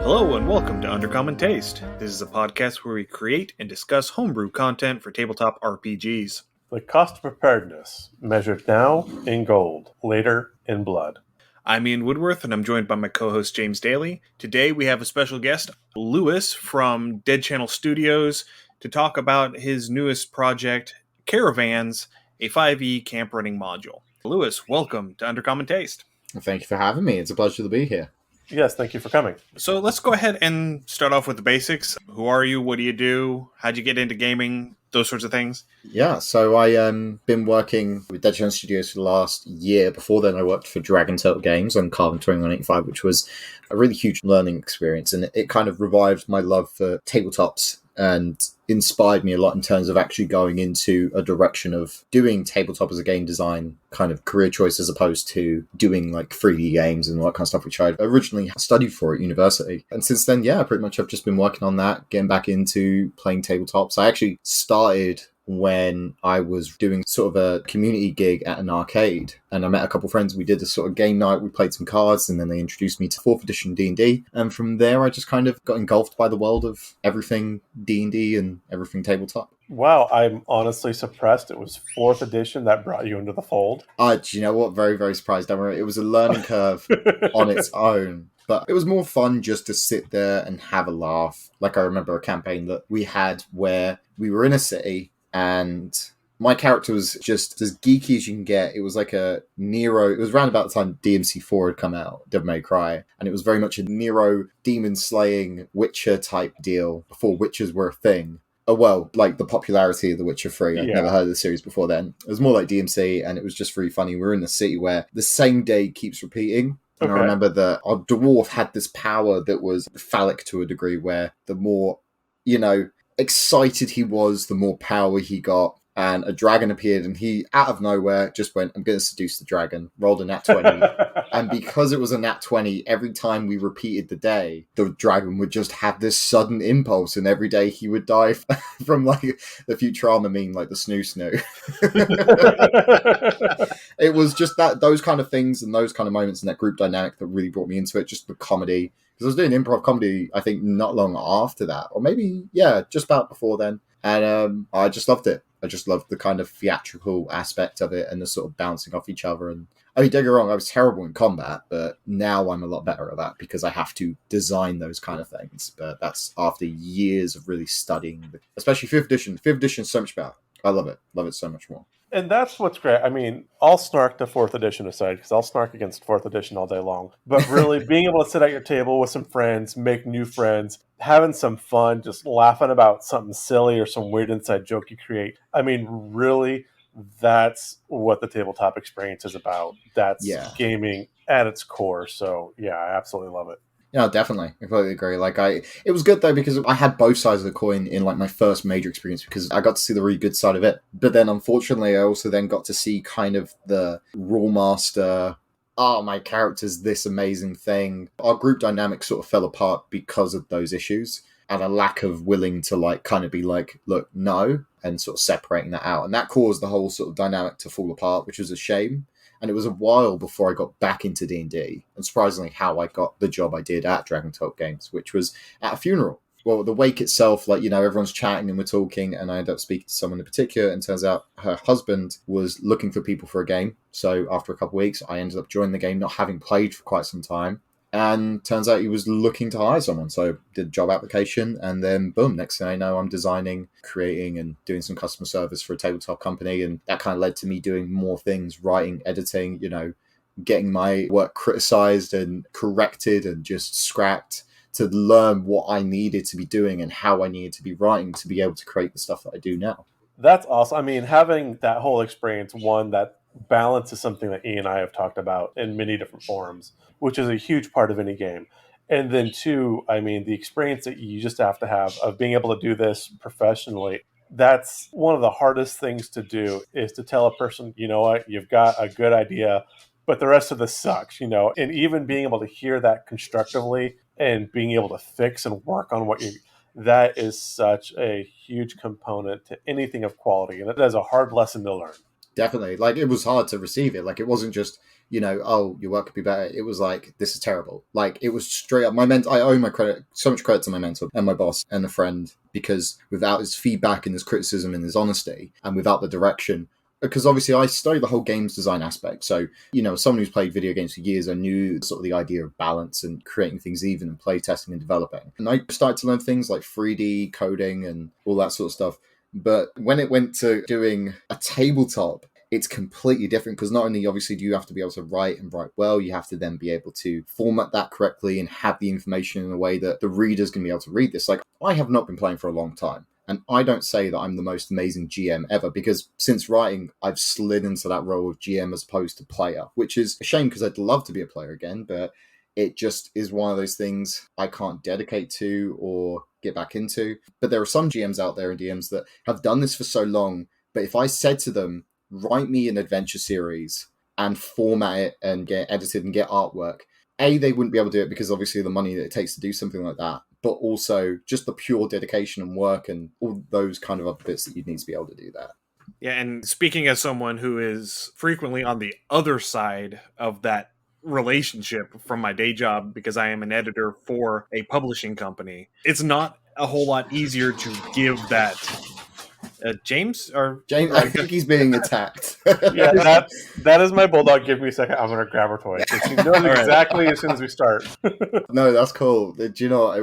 Hello and welcome to Undercommon Taste. This is a podcast where we create and discuss homebrew content for tabletop RPGs. The cost of preparedness, measured now in gold, later in blood. I'm Ian Woodworth, and I'm joined by my co-host James Daly. Today we have a special guest, Lewis from Dead Channel Studios, to talk about his newest project, Caravans, a 5e camp running module. Lewis, welcome to Undercommon Taste. Thank you for having me. It's a pleasure to be here. Yes, thank you for coming. So let's go ahead and start off with the basics. Who are you? What do you do? How'd you get into gaming? Those sorts of things. Yeah, so I been working with Dead Channel Studios for the last year. Before then, I worked for Dragon Turtle Games on Carbon 2185, which was a really huge learning experience, and it kind of revived my love for tabletops and inspired me a lot in terms of actually going into a direction of doing tabletop as a game design kind of career choice as opposed to doing like 3D games and all that kind of stuff, which I originally studied for at university. And since then, yeah, pretty much I've just been working on that, getting back into playing tabletops. I actually started when I was doing sort of a community gig at an arcade, and I met a couple of friends. We did a sort of game night, we played some cards, and then they introduced me to 4th edition D&D, and from there I just kind of got engulfed by the world of everything D&D and everything tabletop. Wow, I'm honestly surprised it was 4th edition that brought you into the fold. Do you know what? Very, very surprised. It was a learning curve on its own. But it was more fun just to sit there and have a laugh. Like I remember a campaign that we had where we were in a city, and my character was just as geeky as you can get. It was like a Nero. It was around about the time DMC4 had come out, Devil May Cry. And it was very much a Nero demon-slaying Witcher type deal before Witchers were a thing. Oh, well, like the popularity of The Witcher 3. I'd never heard of the series before then. It was more like DMC, and it was just really funny. We were in a city where the same day keeps repeating. And I remember that our dwarf had this power that was phallic to a degree, where the more, excited he was, the more power he got. And a dragon appeared, and he, out of nowhere, just went, I'm going to seduce the dragon. Rolled a nat 20. And because it was a nat 20, every time we repeated the day, the dragon would just have this sudden impulse, and every day he would die from, like, the Futurama meme, like the snoo. It was just those kind of things and those kind of moments in that group dynamic that really brought me into it, just the comedy. Because I was doing improv comedy, I think, not long after that. Or maybe, just about before then. And I just loved it. I just loved the kind of theatrical aspect of it and the sort of bouncing off each other. And I mean, don't get me wrong, I was terrible in combat, but now I'm a lot better at that because I have to design those kind of things. But that's after years of really studying, especially 5th edition. 5th edition is so much better. I love it. Love it so much more. And that's what's great. I mean, I'll snark the 4th edition aside, because I'll snark against 4th edition all day long. But really, being able to sit at your table with some friends, make new friends, having some fun, just laughing about something silly or some weird inside joke you create. I mean, really, that's what the tabletop experience is about. That's gaming at its core. So, yeah, I absolutely love it. Yeah, definitely. I completely agree. It was good though because I had both sides of the coin in like my first major experience because I got to see the really good side of it. But then unfortunately I also then got to see kind of the rule master, my character's this amazing thing. Our group dynamic sort of fell apart because of those issues and a lack of willing to like kind of be like, look, no, and sort of separating that out. And that caused the whole sort of dynamic to fall apart, which was a shame. And it was a while before I got back into D&D. And surprisingly, how I got the job I did at Dragon Turtle Games, which was at a funeral. Well, the wake itself, everyone's chatting and we're talking, and I ended up speaking to someone in particular, and turns out her husband was looking for people for a game. So after a couple of weeks, I ended up joining the game, not having played for quite some time. And turns out he was looking to hire someone. So did a job application, and then boom, next thing I know, I'm designing, creating, and doing some customer service for a tabletop company. And that kind of led to me doing more things, writing, editing, getting my work criticized and corrected and just scrapped to learn what I needed to be doing and how I needed to be writing to be able to create the stuff that I do now. That's awesome. I mean, having that whole experience, one, that balance is something that Ian and I have talked about in many different forums, which is a huge part of any game. And then two, I mean, the experience that you just have to have of being able to do this professionally, that's one of the hardest things to do, is to tell a person, you know what, you've got a good idea, but the rest of this sucks, and even being able to hear that constructively and being able to fix and work on that is such a huge component to anything of quality. And it is a hard lesson to learn. Definitely. It was hard to receive it. It wasn't just oh, your work could be better. It was like, this is terrible. Like, it was straight up. I owe so much credit to my mentor and my boss and a friend, because without his feedback and his criticism and his honesty, and without the direction, because obviously I studied the whole games design aspect. So, someone who's played video games for years, I knew sort of the idea of balance and creating things even and play testing and developing. And I started to learn things like 3D coding and all that sort of stuff. But when it went to doing a tabletop, it's completely different, because not only obviously do you have to be able to write and write well, you have to then be able to format that correctly and have the information in a way that the reader's going to be able to read this. Like, I have not been playing for a long time. And I don't say that I'm the most amazing GM ever, because since writing, I've slid into that role of GM as opposed to player, which is a shame, because I'd love to be a player again, but it just is one of those things I can't dedicate to or get back into. But there are some GMs out there and DMs that have done this for so long, but if I said to them, write me an adventure series and format it and get edited and get artwork, they wouldn't be able to do it, because obviously the money that it takes to do something like that, but also just the pure dedication and work and all those kind of other bits that you'd need to be able to do that. Yeah, and speaking as someone who is frequently on the other side of that relationship from my day job, because I am an editor for a publishing company, it's not a whole lot easier to give that. James, I think he's being attacked. Yeah, that is my bulldog. Give me a second. I'm going to grab her toy. She knows exactly as soon as we start. No, that's cool. Do you know what?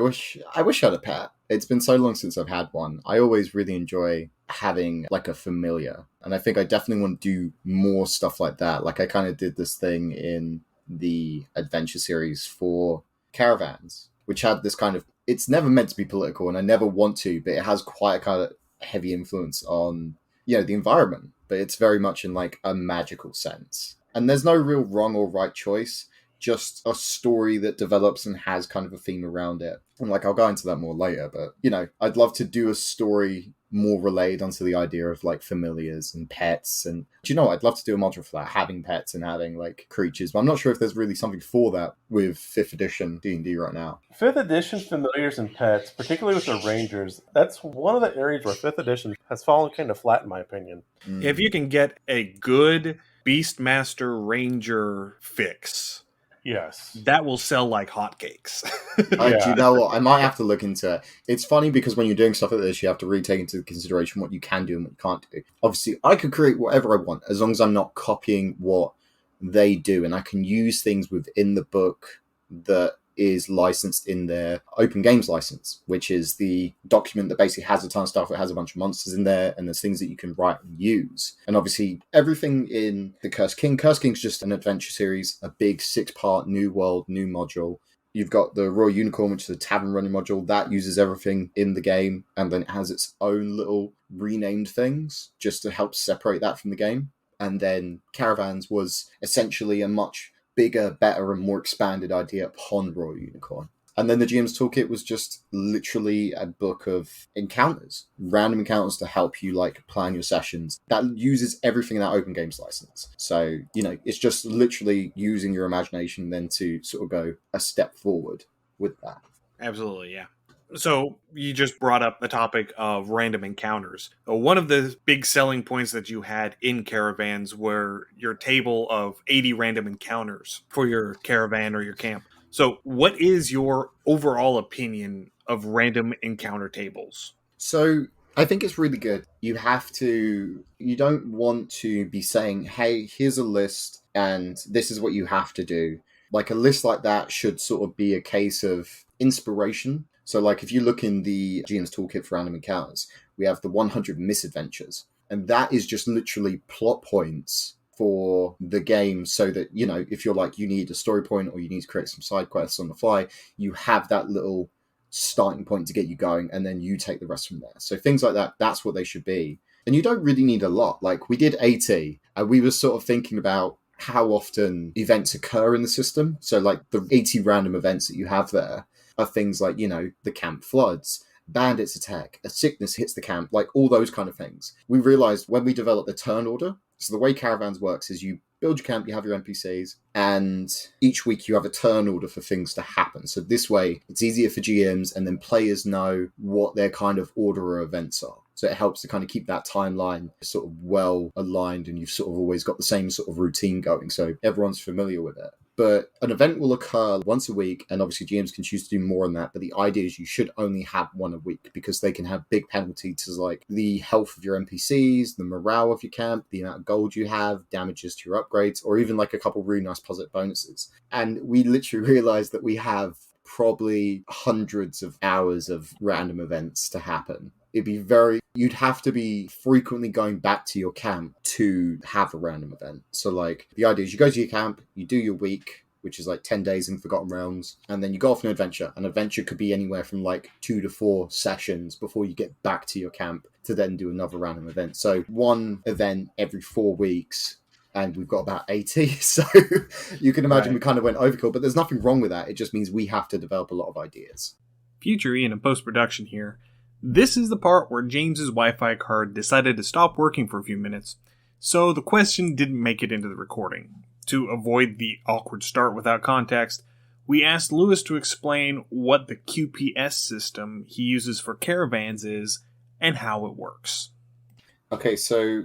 I wish I had a pet. It's been so long since I've had one. I always really enjoy having like a familiar, and I think I definitely want to do more stuff like that. Like, I kind of did this thing in the adventure series for Caravans, which had this kind of, it's never meant to be political, and I never want to, but it has quite a kind of heavy influence on the environment, but it's very much in like a magical sense, and there's no real wrong or right choice, just a story that develops and has kind of a theme around it. And like, I'll go into that more later, but I'd love to do a story more relayed onto the idea of like familiars and pets. And I'd love to do a module for that, having pets and having like creatures, but I'm not sure if there's really something for that with 5th edition D&D right now. 5th edition familiars and pets, particularly with the rangers, that's one of the areas where 5th edition has fallen kind of flat, in my opinion. If you can get a good Beastmaster Ranger fix, yes, that will sell like hotcakes. Do you know what? I might have to look into it. It's funny, because when you're doing stuff like this, you have to really take into consideration what you can do and what you can't do. Obviously, I could create whatever I want, as long as I'm not copying what they do, and I can use things within the book that is licensed in their open games license, which is the document that basically has a ton of stuff. It has a bunch of monsters in there, and there's things that you can write and use. And obviously everything in the Curse King's just an adventure series, a big 6-part new world, new module. You've got the Royal Unicorn, which is a tavern running module that uses everything in the game, and then it has its own little renamed things just to help separate that from the game. And then Caravans was essentially a much bigger, better, and more expanded idea upon Royal Unicorn. And then the GM's Toolkit was just literally a book of encounters, random encounters to help you like plan your sessions. That uses everything in that open games license. So, it's just literally using your imagination then to sort of go a step forward with that. Absolutely, yeah. So you just brought up the topic of random encounters. One of the big selling points that you had in Caravans were your table of 80 random encounters for your caravan or your camp. So what is your overall opinion of random encounter tables? So I think it's really good. You don't want to be saying, hey, here's a list and this is what you have to do. Like, a list like that should sort of be a case of inspiration. So, like, if you look in the GM's Toolkit for Random Encounters, we have the 100 misadventures. And that is just literally plot points for the game, so that, if you're like, you need a story point or you need to create some side quests on the fly, you have that little starting point to get you going, and then you take the rest from there. So things like that, that's what they should be. And you don't really need a lot. Like, we did 80, and we were sort of thinking about how often events occur in the system. So, like, the 80 random events that you have there are things like, the camp floods, bandits attack, a sickness hits the camp, like all those kind of things. We realized when we developed the turn order, so the way Caravans works is you build your camp, you have your NPCs, and each week you have a turn order for things to happen. So this way, it's easier for GMs, and then players know what their kind of order of events are. So it helps to kind of keep that timeline sort of well aligned, and you've sort of always got the same sort of routine going. So everyone's familiar with it. But an event will occur once a week, and obviously GMs can choose to do more than that. But the idea is you should only have one a week, because they can have big penalties to like the health of your NPCs, the morale of your camp, the amount of gold you have, damages to your upgrades, or even like a couple really nice positive bonuses. And we literally realized that we have probably hundreds of hours of random events to happen. You'd have to be frequently going back to your camp to have a random event. So like the idea is you go to your camp, you do your week, which is like 10 days in Forgotten Realms, and then you go off on an adventure. An adventure could be anywhere from like 2 to 4 sessions before you get back to your camp to then do another random event. So one event every 4 weeks, and we've got about 80. So you can imagine we kind of went overkill, but there's nothing wrong with that. It just means we have to develop a lot of ideas. Future Ian in post-production here. This is the part where James's Wi-Fi card decided to stop working for a few minutes, so the question didn't make it into the recording. To avoid the awkward start without context, we asked Lewis to explain what the QPS system he uses for Caravans is and how it works. Okay, so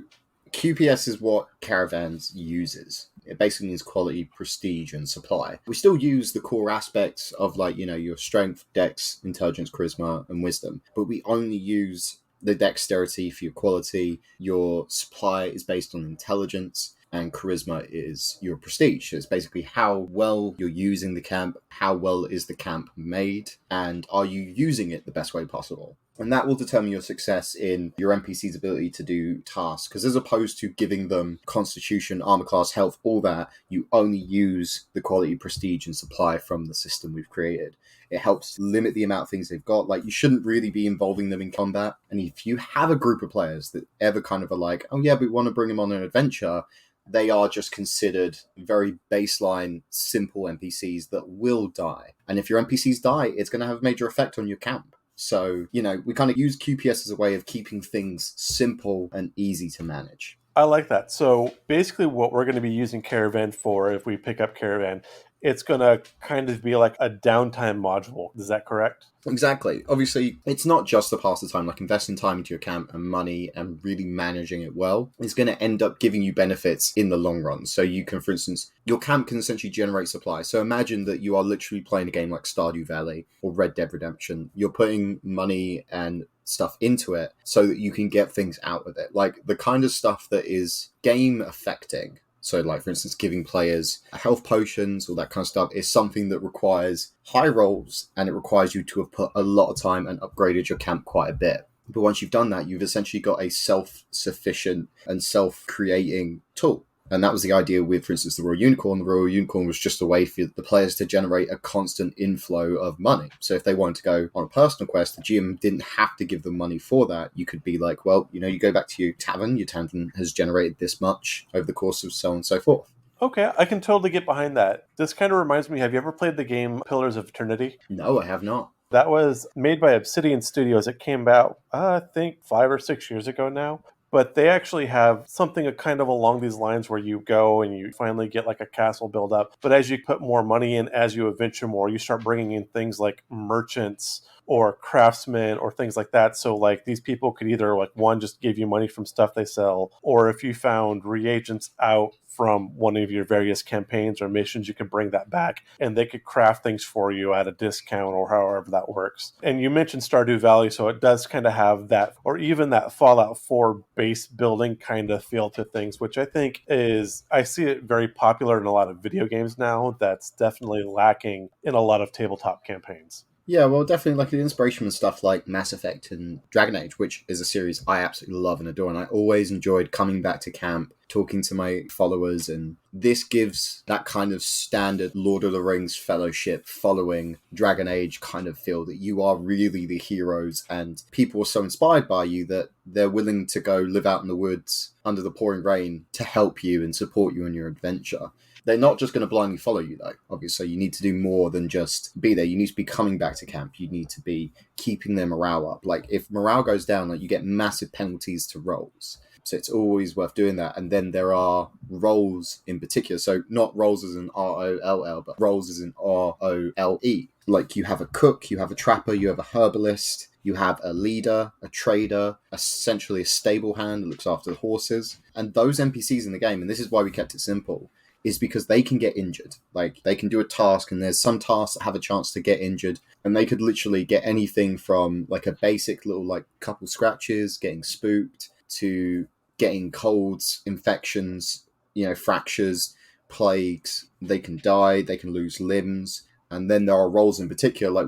QPS is what Caravans uses. It basically means quality, prestige, and supply. We still use the core aspects of like, your strength, dex, intelligence, charisma, and wisdom, but we only use the dexterity for your quality. Your supply is based on intelligence, and charisma is your prestige. It's basically how well you're using the camp, how well is the camp made, and are you using it the best way possible. And that will determine your success in your NPC's ability to do tasks. Because as opposed to giving them constitution, armor class, health, all that, you only use the quality, prestige, and supply from the system we've created. It helps limit the amount of things they've got. Like, you shouldn't really be involving them in combat. And if you have a group of players that ever kind of are like, oh yeah, we want to bring them on an adventure, they are just considered very baseline, simple NPCs that will die. And if your NPCs die, it's going to have a major effect on your camp. So, we kind of use QPS as a way of keeping things simple and easy to manage. I like that. So basically what we're going to be using Caravan for, if we pick up Caravan, it's going to kind of be like a downtime module. Is that correct? Exactly. Obviously, it's not just to pass the time, like investing time into your camp and money and really managing it well. It's going to end up giving you benefits in the long run. So you can, for instance, your camp can essentially generate supply. So imagine that you are literally playing a game like Stardew Valley or Red Dead Redemption. You're putting money and stuff into it so that you can get things out of it. Like the kind of stuff that is game affecting. So like, for instance, giving players health potions, all that kind of stuff is something that requires high rolls, and it requires you to have put a lot of time and upgraded your camp quite a bit. But once you've done that, you've essentially got a self-sufficient and self-creating tool. And that was the idea with, for instance, the Royal Unicorn. The Royal Unicorn was just a way for the players to generate a constant inflow of money. So if they wanted to go on a personal quest, the GM didn't have to give them money for that. You could be like, well, you go back to your tavern has generated this much over the course of so on and so forth. Okay, I can totally get behind that. This kind of reminds me, have you ever played the game Pillars of Eternity? No, I have not. That was made by Obsidian Studios. It came out, I think, 5 or 6 years ago now. But they actually have something kind of along these lines where you go and you finally get like a castle build up. But as you put more money in, as you adventure more, you start bringing in things like merchants or craftsmen or things like that. So like these people could either like one, just give you money from stuff they sell, or if you found reagents out from one of your various campaigns or missions, you could bring that back and they could craft things for you at a discount or however that works. And you mentioned Stardew Valley, so it does kind of have that, or even that Fallout 4 base building kind of feel to things, which I think I see it very popular in a lot of video games now. That's definitely lacking in a lot of tabletop campaigns. Yeah, well, definitely like the inspiration from stuff like Mass Effect and Dragon Age, which is a series I absolutely love and adore. And I always enjoyed coming back to camp, talking to my followers. And this gives that kind of standard Lord of the Rings fellowship following Dragon Age kind of feel that you are really the heroes and people are so inspired by you that they're willing to go live out in the woods under the pouring rain to help you and support you in your adventure. They're not just going to blindly follow you, though. Obviously, you need to do more than just be there. You need to be coming back to camp. You need to be keeping their morale up. Like, if morale goes down, like you get massive penalties to rolls. So it's always worth doing that. And then there are roles in particular. So not roles as in ROLL, but roles as in ROLE. Like you have a cook, you have a trapper, you have a herbalist, you have a leader, a trader, essentially a stable hand that looks after the horses. And those NPCs in the game, and this is why we kept it simple, is because they can get injured. Like they can do a task, and there's some tasks that have a chance to get injured, and they could literally get anything from like a basic little like couple scratches, getting spooked, to getting colds, infections, fractures, plagues. They can die, they can lose limbs. And then there are roles in particular, like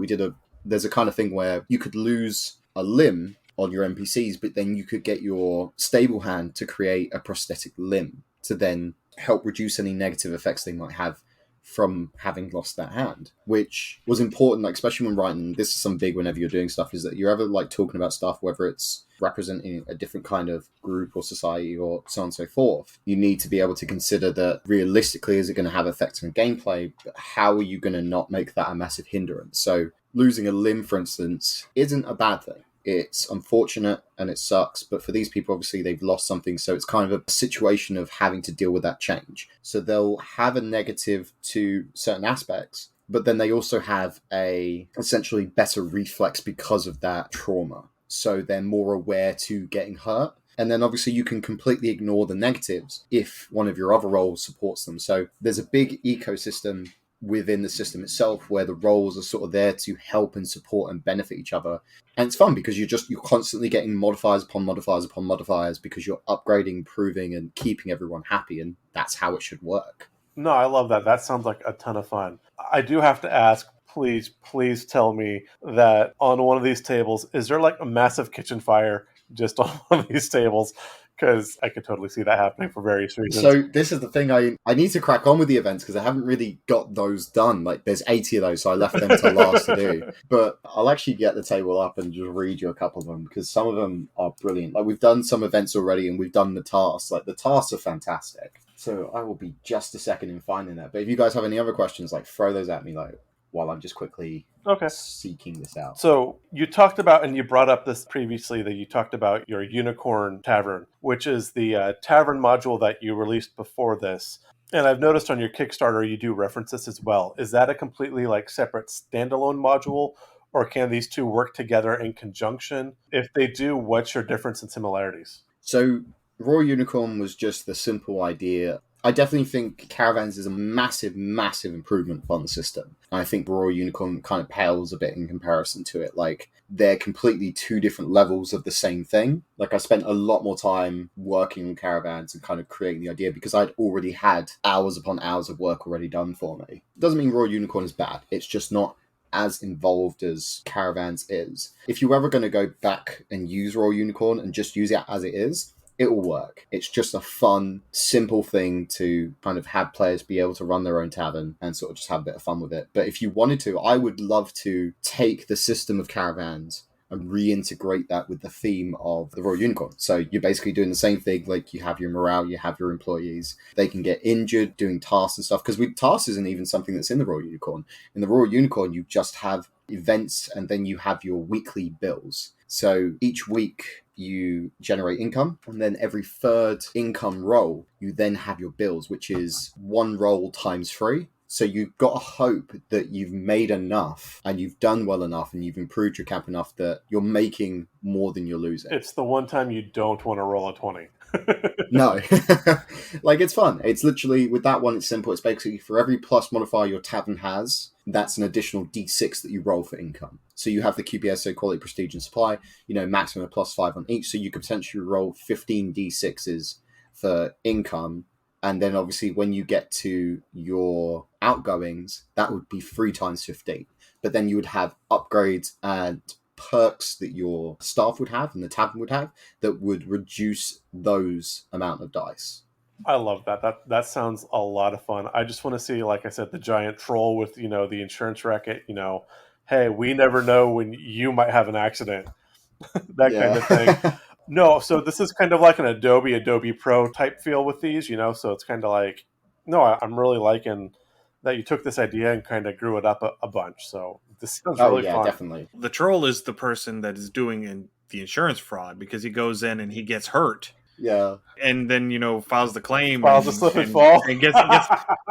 there's a kind of thing where you could lose a limb on your NPCs, but then you could get your stable hand to create a prosthetic limb to then help reduce any negative effects they might have from having lost that hand, which was important, like especially when writing. This is some big whenever you're doing stuff, is that you're ever like talking about stuff, whether it's representing a different kind of group or society or so on and so forth, you need to be able to consider that realistically, is it going to have effects on gameplay, but how are you going to not make that a massive hindrance? So losing a limb, for instance, isn't a bad thing. It's unfortunate and it sucks, but for these people, obviously, they've lost something, so it's kind of a situation of having to deal with that change. So they'll have a negative to certain aspects, but then they also have a essentially better reflex because of that trauma. So they're more aware to getting hurt. And then obviously you can completely ignore the negatives if one of your other roles supports them. So there's a big ecosystem within the system itself where the roles are sort of there to help and support and benefit each other. And it's fun because you're constantly getting modifiers upon modifiers upon modifiers because you're upgrading, improving, and keeping everyone happy. And that's how it should work. No, I love that. That sounds like a ton of fun. I do have to ask, please tell me that on one of these tables, is there like a massive kitchen fire just on one of these tables? Because I could totally see that happening for various reasons. So this is the thing, I need to crack on with the events because I haven't really got those done. Like there's 80 of those, so I left them to last to do. But I'll actually get the table up and just read you a couple of them because some of them are brilliant. Like we've done some events already and we've done the tasks. Like the tasks are fantastic. So I will be just a second in finding that. But if you guys have any other questions, like throw those at me like while I'm just quickly seeking this out. So you talked about, and you brought up this previously, that you talked about your Unicorn Tavern, which is the Tavern module that you released before this. And I've noticed on your Kickstarter, you do reference this as well. Is that a completely like separate standalone module, or can these two work together in conjunction? If they do, what's your difference and similarities? So Royal Unicorn was just the simple idea. I definitely think Caravans is a massive, massive improvement on the system. I think Royal Unicorn kind of pales a bit in comparison to it. Like, they're completely two different levels of the same thing. Like, I spent a lot more time working on Caravans and kind of creating the idea because I'd already had hours upon hours of work already done for me. It doesn't mean Royal Unicorn is bad. It's just not as involved as Caravans is. If you're ever going to go back and use Royal Unicorn and just use it as it is, it will work. It's just a fun, simple thing to kind of have players be able to run their own tavern and sort of just have a bit of fun with it. But if you wanted to, I would love to take the system of Caravans and reintegrate that with the theme of the Royal Unicorn. So you're basically doing the same thing, like you have your morale, you have your employees. They can get injured doing tasks and stuff, because tasks isn't even something that's in the Royal Unicorn. In the Royal Unicorn, you just have events and then you have your weekly bills. So each week you generate income, and then every third income roll, you then have your bills, which is one roll times 3. So you've got to hope that you've made enough and you've done well enough and you've improved your camp enough that you're making more than you're losing. It's the one time you don't want to roll a 20. No. Like, it's fun. It's literally, with that one, it's simple. It's basically for every plus modifier your tavern has, that's an additional D6 that you roll for income. So you have the QPS, so quality, prestige, and supply, maximum of +5 on each. So you could potentially roll 15 D6s for income. And then obviously when you get to your outgoings, that would be 3 times 15. But then you would have upgrades and perks that your staff would have and the tavern would have that would reduce those amount of dice. I love that. That sounds a lot of fun. I just want to see, like I said, the giant troll with, the insurance racket, hey, we never know when you might have an accident. That kind of thing. No, so this is kind of like an Adobe Pro type feel with these, so it's kind of like, no, I'm really liking that you took this idea and kind of grew it up a bunch. So this sounds really fun. Definitely. The troll is the person that is doing the insurance fraud because he goes in and he gets hurt. Yeah. and then files the claim Files a slip and fall. and gets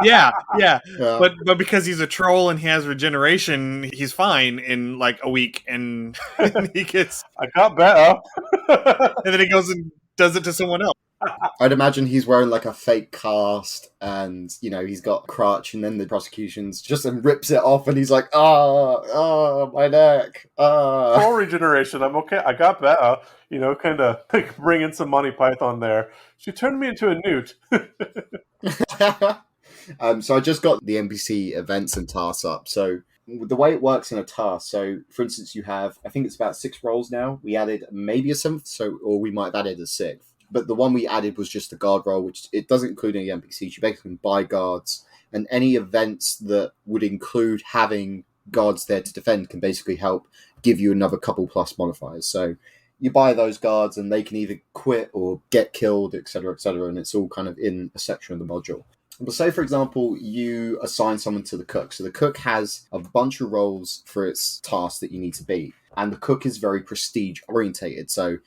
yeah. Yeah. But because he's a troll and he has regeneration, he's fine in like a week, and he gets I got better. and then he goes and does it to someone else. I'd imagine he's wearing like a fake cast, and he's got a crutch, and then the prosecution's just rips it off, and he's like, my neck, Full regeneration. I'm okay. I got better. Kind of like bringing some Monty Python there. She turned me into a newt. So I just got the NPC events and tasks up. So the way it works in a task, so for instance, you have, I think it's about 6 roles now. We added maybe a 7th, or we might have added a 6th. But the one we added was just the guard role, which it doesn't include any NPCs. You basically can buy guards, and any events that would include having guards there to defend can basically help give you another couple plus modifiers. So you buy those guards, and they can either quit or get killed, etc., and it's all kind of in a section of the module. But say, for example, you assign someone to the cook. So the cook has a bunch of roles for its task that you need to beat, and the cook is very prestige orientated. So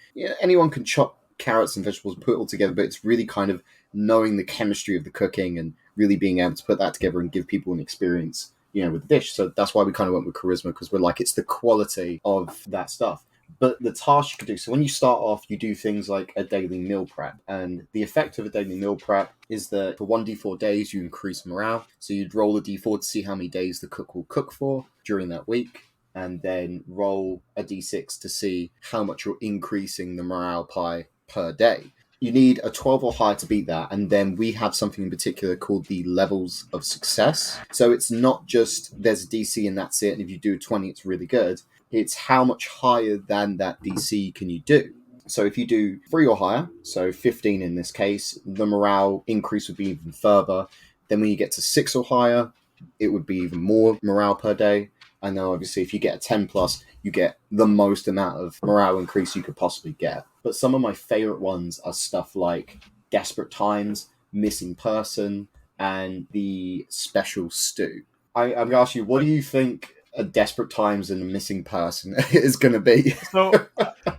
anyone can chop carrots and vegetables and put it all together, but it's really kind of knowing the chemistry of the cooking and really being able to put that together and give people an experience, with the dish. So that's why we kind of went with charisma, because we're like, it's the quality of that stuff. But the tasks you can do, so when you start off, you do things like a daily meal prep. And the effect of a daily meal prep is that for 1d4 days, you increase morale. So you'd roll a d4 to see how many days the cook will cook for during that week, and then roll a d6 to see how much you're increasing the morale pie per day. You need a 12 or higher to beat that, and then we have something in particular called the levels of success. So it's not just there's a DC and that's it, and if you do 20, it's really good. It's how much higher than that DC can you do. So if you do 3 or higher, so 15 in this case, the morale increase would be even further. Then when you get to 6 or higher, it would be even more morale per day. And then obviously if you get a 10 plus, you get the most amount of morale increase you could possibly get. But some of my favorite ones are stuff like Desperate Times, Missing Person, and the Special Stew. I'm going to ask you, what do you think a Desperate Times and a Missing Person is going to be? So,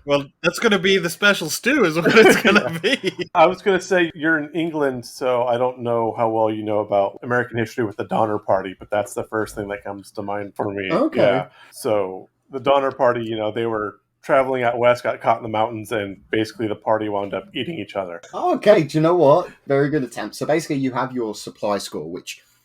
well, that's going to be the Special Stew is what it's going to be. I was going to say, you're in England, so I don't know how well you know about American history with the Donner Party, but that's the first thing that comes to mind for me. Okay. Yeah. So the Donner Party, they were traveling out west, got caught in the mountains, and basically the party wound up eating each other. Okay, do you know what? Very good attempt. So basically you have your supply score,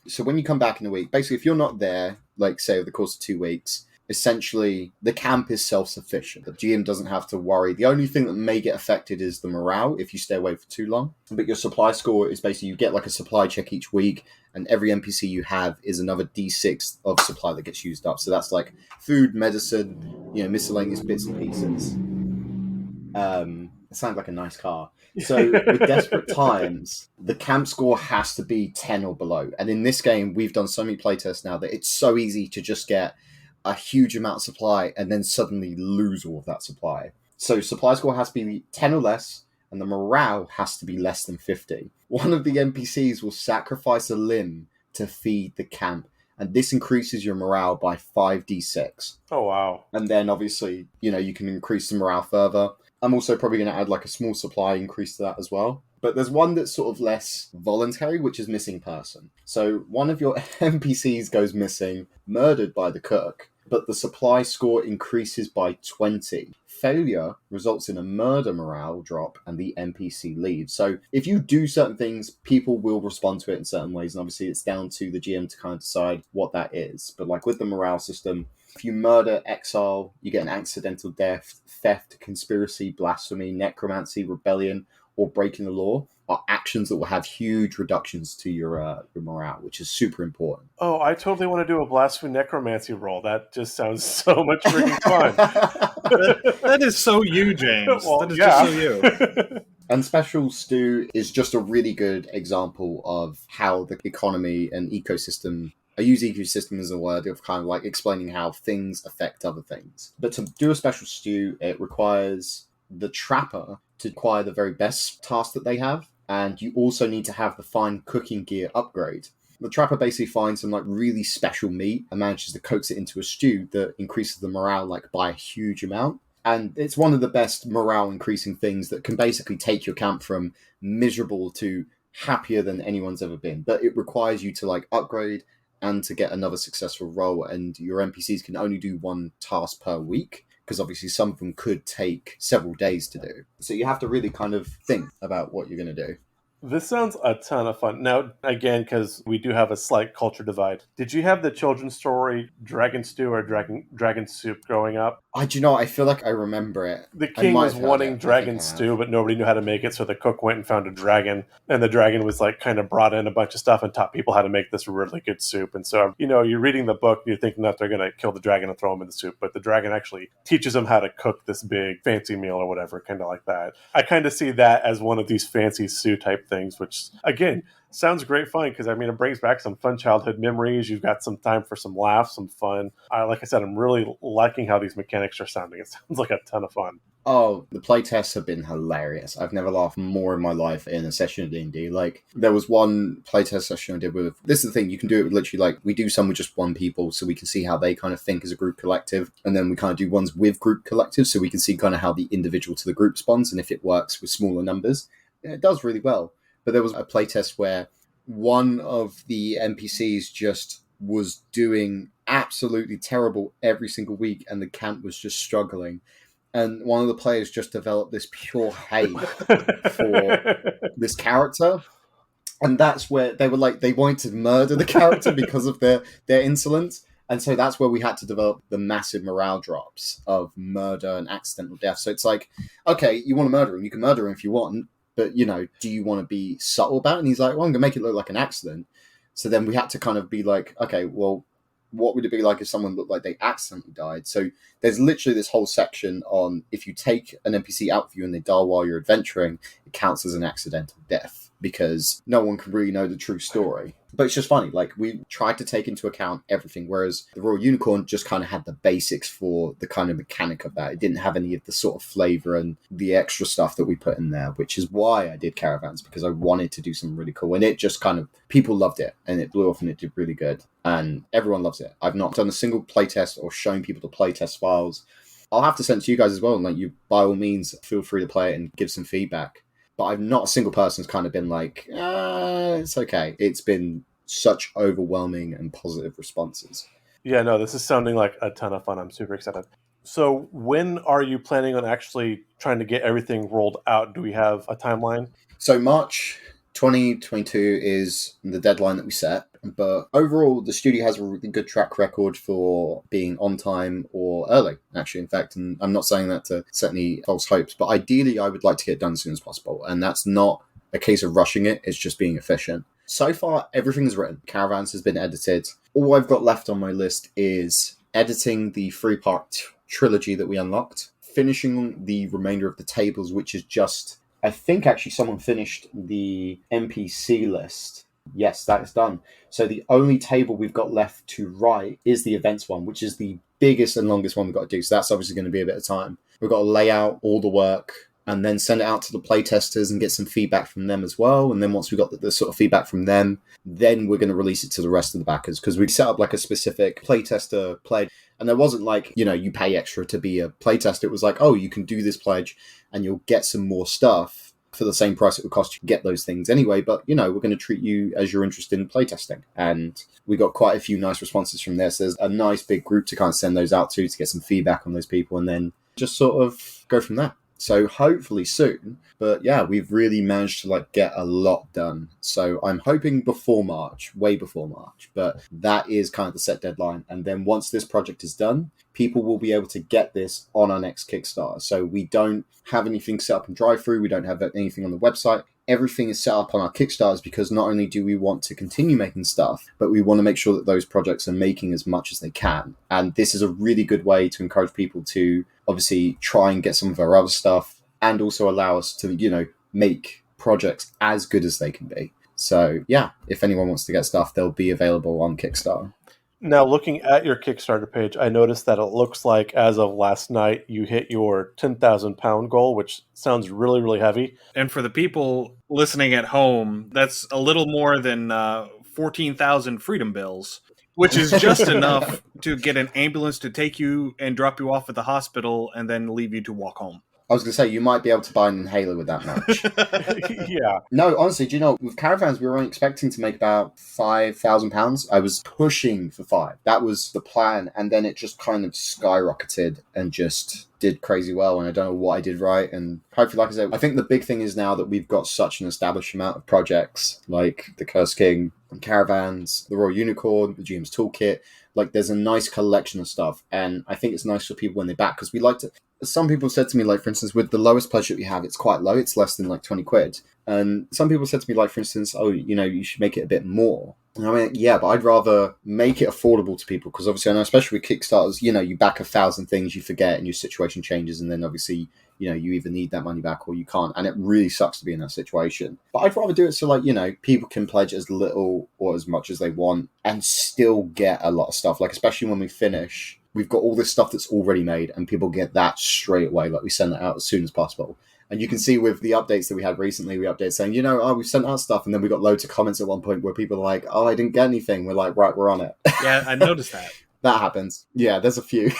so when you come back in a week, basically if you're not there, like say over the course of 2 weeks, essentially the camp is self-sufficient. The GM doesn't have to worry. The only thing that may get affected is the morale if you stay away for too long. But your supply score is basically you get like a supply check each week, and every NPC you have is another D6 of supply that gets used up. So that's like food, medicine, miscellaneous bits and pieces. It sounds like a nice car. So with Desperate Times, the camp score has to be 10 or below. And in this game, we've done so many playtests now that it's so easy to just get a huge amount of supply and then suddenly lose all of that supply. So supply score has to be 10 or less, and the morale has to be less than 50. One of the NPCs will sacrifice a limb to feed the camp, and this increases your morale by 5d6. Oh, wow. And then obviously, you can increase the morale further. I'm also probably going to add like a small supply increase to that as well. But there's one that's sort of less voluntary, which is Missing Person. So one of your NPCs goes missing, murdered by the cook, but the supply score increases by 20. Failure results in a murder morale drop and the NPC leaves. So if you do certain things, people will respond to it in certain ways. And obviously it's down to the GM to kind of decide what that is. But like with the morale system, if you murder, exile, you get an accidental death, theft, conspiracy, blasphemy, necromancy, rebellion, or breaking the law are actions that will have huge reductions to your morale, which is super important. Oh, I totally want to do a blasphemy necromancy roll. That just sounds so much freaking fun. That is so you, James. Well, that is just so you. And Special Stew is just a really good example of how the economy and ecosystem, I use ecosystem as a word of kind of like explaining how things affect other things. But to do a Special Stew, it requires the trapper to acquire the very best task that they have, and you also need to have the fine cooking gear upgrade. The trapper basically finds some like really special meat and manages to coax it into a stew that increases the morale like by a huge amount. And it's one of the best morale increasing things that can basically take your camp from miserable to happier than anyone's ever been. But it requires you to like upgrade and to get another successful role, and your NPCs can only do one task per week, because obviously some of them could take several days to do. So you have to really kind of think about what you're going to do. This sounds a ton of fun. Now, again, because we do have a slight culture divide, did you have the children's story Dragon Stew or Dragon Soup growing up? I do not. I feel like I remember it. The king was wanting dragon stew, but nobody knew how to make it, so the cook went and found a dragon, and the dragon was like kind of brought in a bunch of stuff and taught people how to make this really good soup. And so, you're reading the book, and you're thinking that they're going to kill the dragon and throw him in the soup, but the dragon actually teaches them how to cook this big fancy meal or whatever, kind of like that. I kind of see that as one of these fancy stew type things, which, again, sounds great fun, because it brings back some fun childhood memories. You've got some time for some laughs, some fun. Like I said, I'm really liking how these mechanics are sounding. It sounds like a ton of fun. Oh, the playtests have been hilarious. I've never laughed more in my life in a session of D&D. Like, there was one playtest session I did with... This is the thing, you can do it with literally, like, we do some with just one people, so we can see how they kind of think as a group collective, and then we kind of do ones with group collectives, so we can see kind of how the individual to the group responds, and if it works with smaller numbers. It does really well. But there was a playtest where one of the NPCs just was doing absolutely terrible every single week, and the camp was just struggling. And one of the players just developed this pure hate for this character. And that's where they were like, they wanted to murder the character because of their insolence. And so that's where we had to develop the massive morale drops of murder and accidental death. So it's like, okay, you want to murder him, you can murder him if you want, but, do you want to be subtle about it? And he's like, well, I'm going to make it look like an accident. So then we had to kind of be like, okay, well, what would it be like if someone looked like they accidentally died? So there's literally this whole section on if you take an NPC out for you and they die while you're adventuring, it counts as an accidental death, because no one can really know the true story. But it's just funny, like, we tried to take into account everything, whereas the Royal Unicorn just kind of had the basics for the kind of mechanic of that. It didn't have any of the sort of flavour and the extra stuff that we put in there, which is why I did Caravans, because I wanted to do something really cool. And it just kind of, people loved it, and it blew off and it did really good. And everyone loves it. I've not done a single playtest or shown people the playtest files. I'll have to send to you guys as well, and like, you, by all means, feel free to play it and give some feedback. But I've not a single person's kind of been like, it's okay. It's been such overwhelming and positive responses. Yeah, no, this is sounding like a ton of fun. I'm super excited. So when are you planning on actually trying to get everything rolled out? Do we have a timeline? So March 2022 is the deadline that we set. But overall, the studio has a really good track record for being on time or early, actually, in fact. And I'm not saying that to set any false hopes, but ideally, I would like to get it done as soon as possible. And that's not a case of rushing it. It's just being efficient. So far, everything is written. Caravans has been edited. All I've got left on my list is editing the 3-part trilogy that we unlocked, finishing the remainder of the tables, which is just... I think actually someone finished the NPC list. Yes, that is done. So the only table we've got left to write is the events one, which is the biggest and longest one we've got to do. So that's obviously going to be a bit of time. We've got to lay out all the work and then send it out to the playtesters and get some feedback from them as well. And then once we got the sort of feedback from them, then we're going to release it to the rest of the backers, because we set up like a specific playtester pledge. And there wasn't like, you pay extra to be a playtester. It was like, oh, you can do this pledge and you'll get some more stuff for the same price it would cost you to get those things anyway. But, we're going to treat you as you're interested in playtesting. And we got quite a few nice responses from there. So there's a nice big group to kind of send those out to get some feedback on those people and then just sort of go from there. So hopefully soon, but yeah, we've really managed to get a lot done. So I'm hoping before March, way before March, but that is kind of the set deadline. And then once this project is done, people will be able to get this on our next Kickstarter. So we don't have anything set up in drive-through. We don't have anything on the website. Everything is set up on our Kickstarters because not only do we want to continue making stuff, but we want to make sure that those projects are making as much as they can. And this is a really good way to encourage people to obviously try and get some of our other stuff and also allow us to, make projects as good as they can be. So yeah, if anyone wants to get stuff, they'll be available on Kickstarter. Now, looking at your Kickstarter page, I noticed that it looks like as of last night, you hit your 10,000 pound goal, which sounds really, really heavy. And for the people listening at home, that's a little more than 14,000 freedom bills. which is just enough to get an ambulance to take you and drop you off at the hospital and then leave you to walk home. I was going to say, you might be able to buy an inhaler with that much. Yeah. No, honestly, do you know, with Caravans, we were only expecting to make about £5,000. I was pushing for 5. That was the plan. And then it just kind of skyrocketed and just did crazy well. And I don't know what I did right. And hopefully, like I said, I think the big thing is now that we've got such an established amount of projects like the Curse King, Caravans, the Royal Unicorn, the GM's Toolkit. Like, there's a nice collection of stuff. And I think it's nice for people when they back, because we like to... Some people said to me, like, for instance, with the lowest budget we have, it's quite low. It's less than, like, 20 quid. And some people said to me, like, for instance, oh, you know, you should make it a bit more. And I mean, yeah, but I'd rather make it affordable to people, because obviously I know, especially with Kickstarters, you know, you back 1,000 things, you forget, and your situation changes, and then obviously, you know, you either need that money back or you can't, and it really sucks to be in that situation. But I'd rather do it so, like, you know, people can pledge as little or as much as they want and still get a lot of stuff. Like, especially when we finish, we've got all this stuff that's already made, and people get that straight away. Like, we send that out as soon as possible. And you can see with the updates that we had recently, we updated saying, you know, oh, we've sent out stuff. And then we got loads of comments at one point where people are like, oh, I didn't get anything. We're like, right, we're on it. Yeah, I noticed that. That happens. Yeah, there's a few.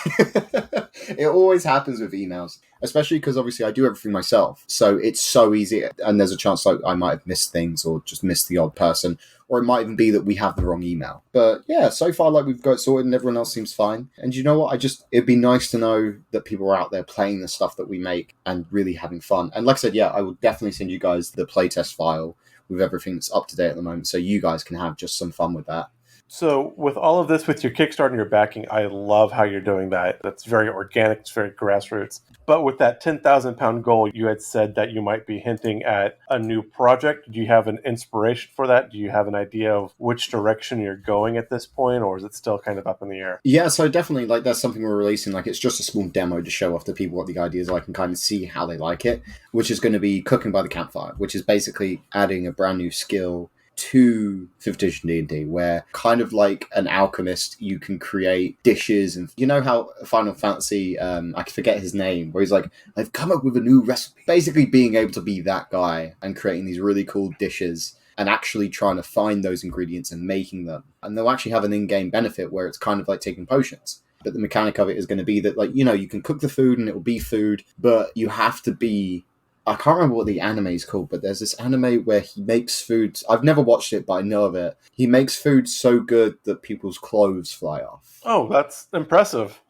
It always happens with emails, especially because obviously I do everything myself. So it's so easy. And there's a chance like I might have missed things or just missed the odd person. Or it might even be that we have the wrong email. But yeah, so far, like, we've got it sorted and everyone else seems fine. And you know what? It'd be nice to know that people are out there playing the stuff that we make and really having fun. And like I said, yeah, I will definitely send you guys the playtest file with everything that's up to date at the moment, so you guys can have just some fun with that. So with all of this, with your Kickstarter and your backing, I love how you're doing that. That's very organic. It's very grassroots. But with that 10,000 pound goal, you had said that you might be hinting at a new project. Do you have an inspiration for that? Do you have an idea of which direction you're going at this point, or is it still kind of up in the air? Yeah, so definitely, like, that's something we're releasing. Like, it's just a small demo to show off to people what the ideas are and kind of see how they like it, which is going to be cooking by the campfire, which is basically adding a brand new skill to 5th edition D&D, where kind of like an alchemist, you can create dishes. And you know how Final Fantasy, I forget his name, where he's like, I've come up with a new recipe. Basically being able to be that guy and creating these really cool dishes and actually trying to find those ingredients and making them. And they'll actually have an in-game benefit where it's kind of like taking potions. But the mechanic of it is going to be that, like, you know, you can cook the food and it will be food, but you have to be... I can't remember what the anime is called, but there's this anime where he makes food. I've never watched it, but I know of it. He makes food so good that people's clothes fly off. Oh, that's impressive.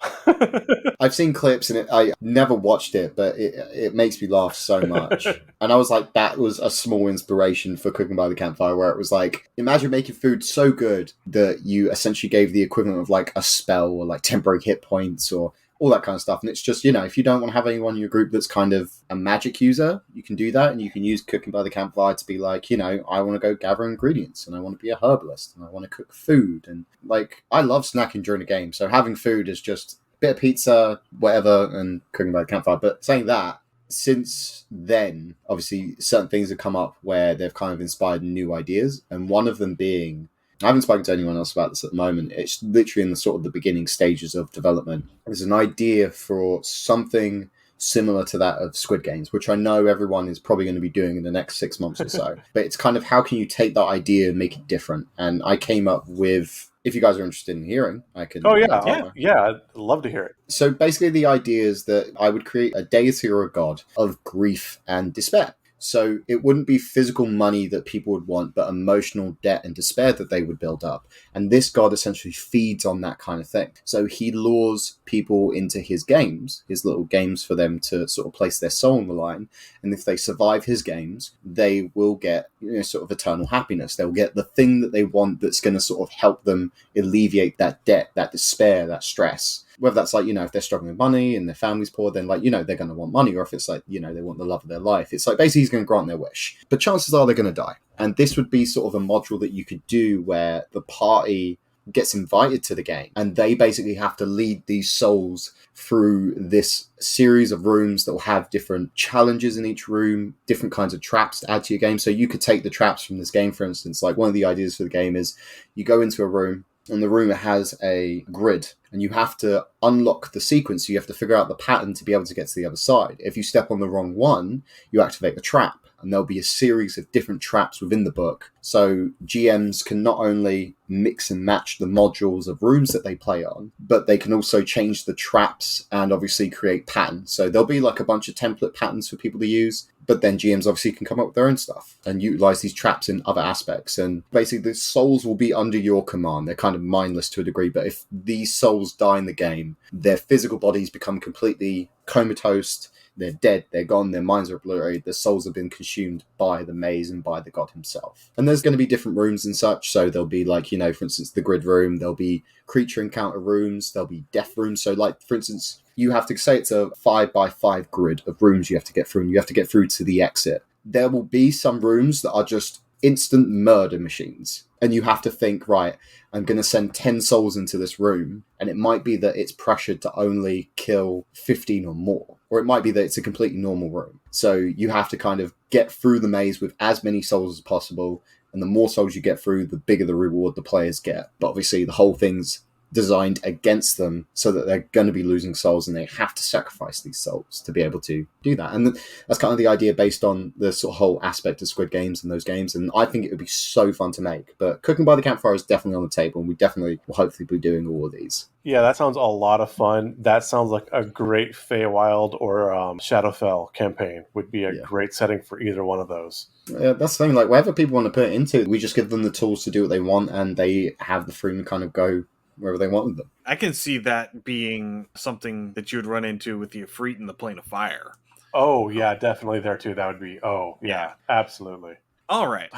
I've seen clips and I never watched it, but it makes me laugh so much. And I was like, that was a small inspiration for Cooking by the Campfire, where it was like, imagine making food so good that you essentially gave the equivalent of like a spell or like temporary hit points or all that kind of stuff. And it's just, you know, if you don't want to have anyone in your group that's kind of a magic user, you can do that. And you can use Cooking by the Campfire to be like, you know, I want to go gather ingredients and I want to be a herbalist and I want to cook food. And like, I love snacking during a game. So having food is just a bit of pizza, whatever, and Cooking by the Campfire. But saying that, since then, obviously certain things have come up where they've kind of inspired new ideas. And one of them being, I haven't spoken to anyone else about this at the moment. It's literally in the sort of the beginning stages of development. There's an idea for something similar to that of Squid Games, which I know everyone is probably going to be doing in the next 6 months or so. But it's kind of, how can you take that idea and make it different? And I came up with, if you guys are interested in hearing, I can... Oh, yeah. Yeah, I'd love to hear it. So basically the idea is that I would create a deity or a god of grief and despair. So it wouldn't be physical money that people would want, but emotional debt and despair that they would build up. And this god essentially feeds on that kind of thing. So he lures people into his games, his little games for them to sort of place their soul on the line. And if they survive his games, they will get, you know, sort of eternal happiness. They'll get the thing that they want that's going to sort of help them alleviate that debt, that despair, that stress. Whether that's like, you know, if they're struggling with money and their family's poor, then like, you know, they're going to want money. Or if it's like, you know, they want the love of their life. It's like basically he's going to grant their wish. But chances are they're going to die. And this would be sort of a module that you could do where the party gets invited to the game and they basically have to lead these souls through this series of rooms that will have different challenges in each room, different kinds of traps to add to your game. So you could take the traps from this game, for instance. Like one of the ideas for the game is you go into a room, and the room has a grid, and you have to unlock the sequence, so you have to figure out the pattern to be able to get to the other side. If you step on the wrong one, you activate the trap, and there'll be a series of different traps within the book. So GMs can not only mix and match the modules of rooms that they play on, but they can also change the traps and obviously create patterns. So there'll be like a bunch of template patterns for people to use, but then GMs obviously can come up with their own stuff and utilize these traps in other aspects. And basically the souls will be under your command. They're kind of mindless to a degree, but if these souls die in the game, their physical bodies become completely comatose. They're dead, they're gone, their minds are obliterated, their souls have been consumed by the maze and by the god himself. And there's going to be different rooms and such, so there'll be like, for instance, the grid room, there'll be creature encounter rooms, there'll be death rooms. So like, for instance, you have to say it's a 5x5 grid of rooms you have to get through, and you have to get through to the exit. There will be some rooms that are just instant murder machines, and you have to think, right, I'm going to send 10 souls into this room, and it might be that it's pressured to only kill 15 or more, or it might be that it's a completely normal room. So you have to kind of get through the maze with as many souls as possible, and the more souls you get through, the bigger the reward the players get. But obviously the whole thing's designed against them so that they're going to be losing souls, and they have to sacrifice these souls to be able to do that. And that's kind of the idea based on the sort of whole aspect of Squid Games and those games, and I think it would be so fun to make. But Cooking by the Campfire is definitely on the table, and we definitely will hopefully be doing all of these. Yeah, that sounds a lot of fun. That sounds like a great Feywild or Shadowfell campaign would be a great setting for either one of those. Yeah, that's the thing, like whatever people want to put it into, we just give them the tools to do what they want, and they have the freedom to kind of go wherever they want with them. I can see that being something that you would run into with the Ifrit in the Plane of Fire. Oh, yeah, definitely there too. That would be, yeah, absolutely. All right.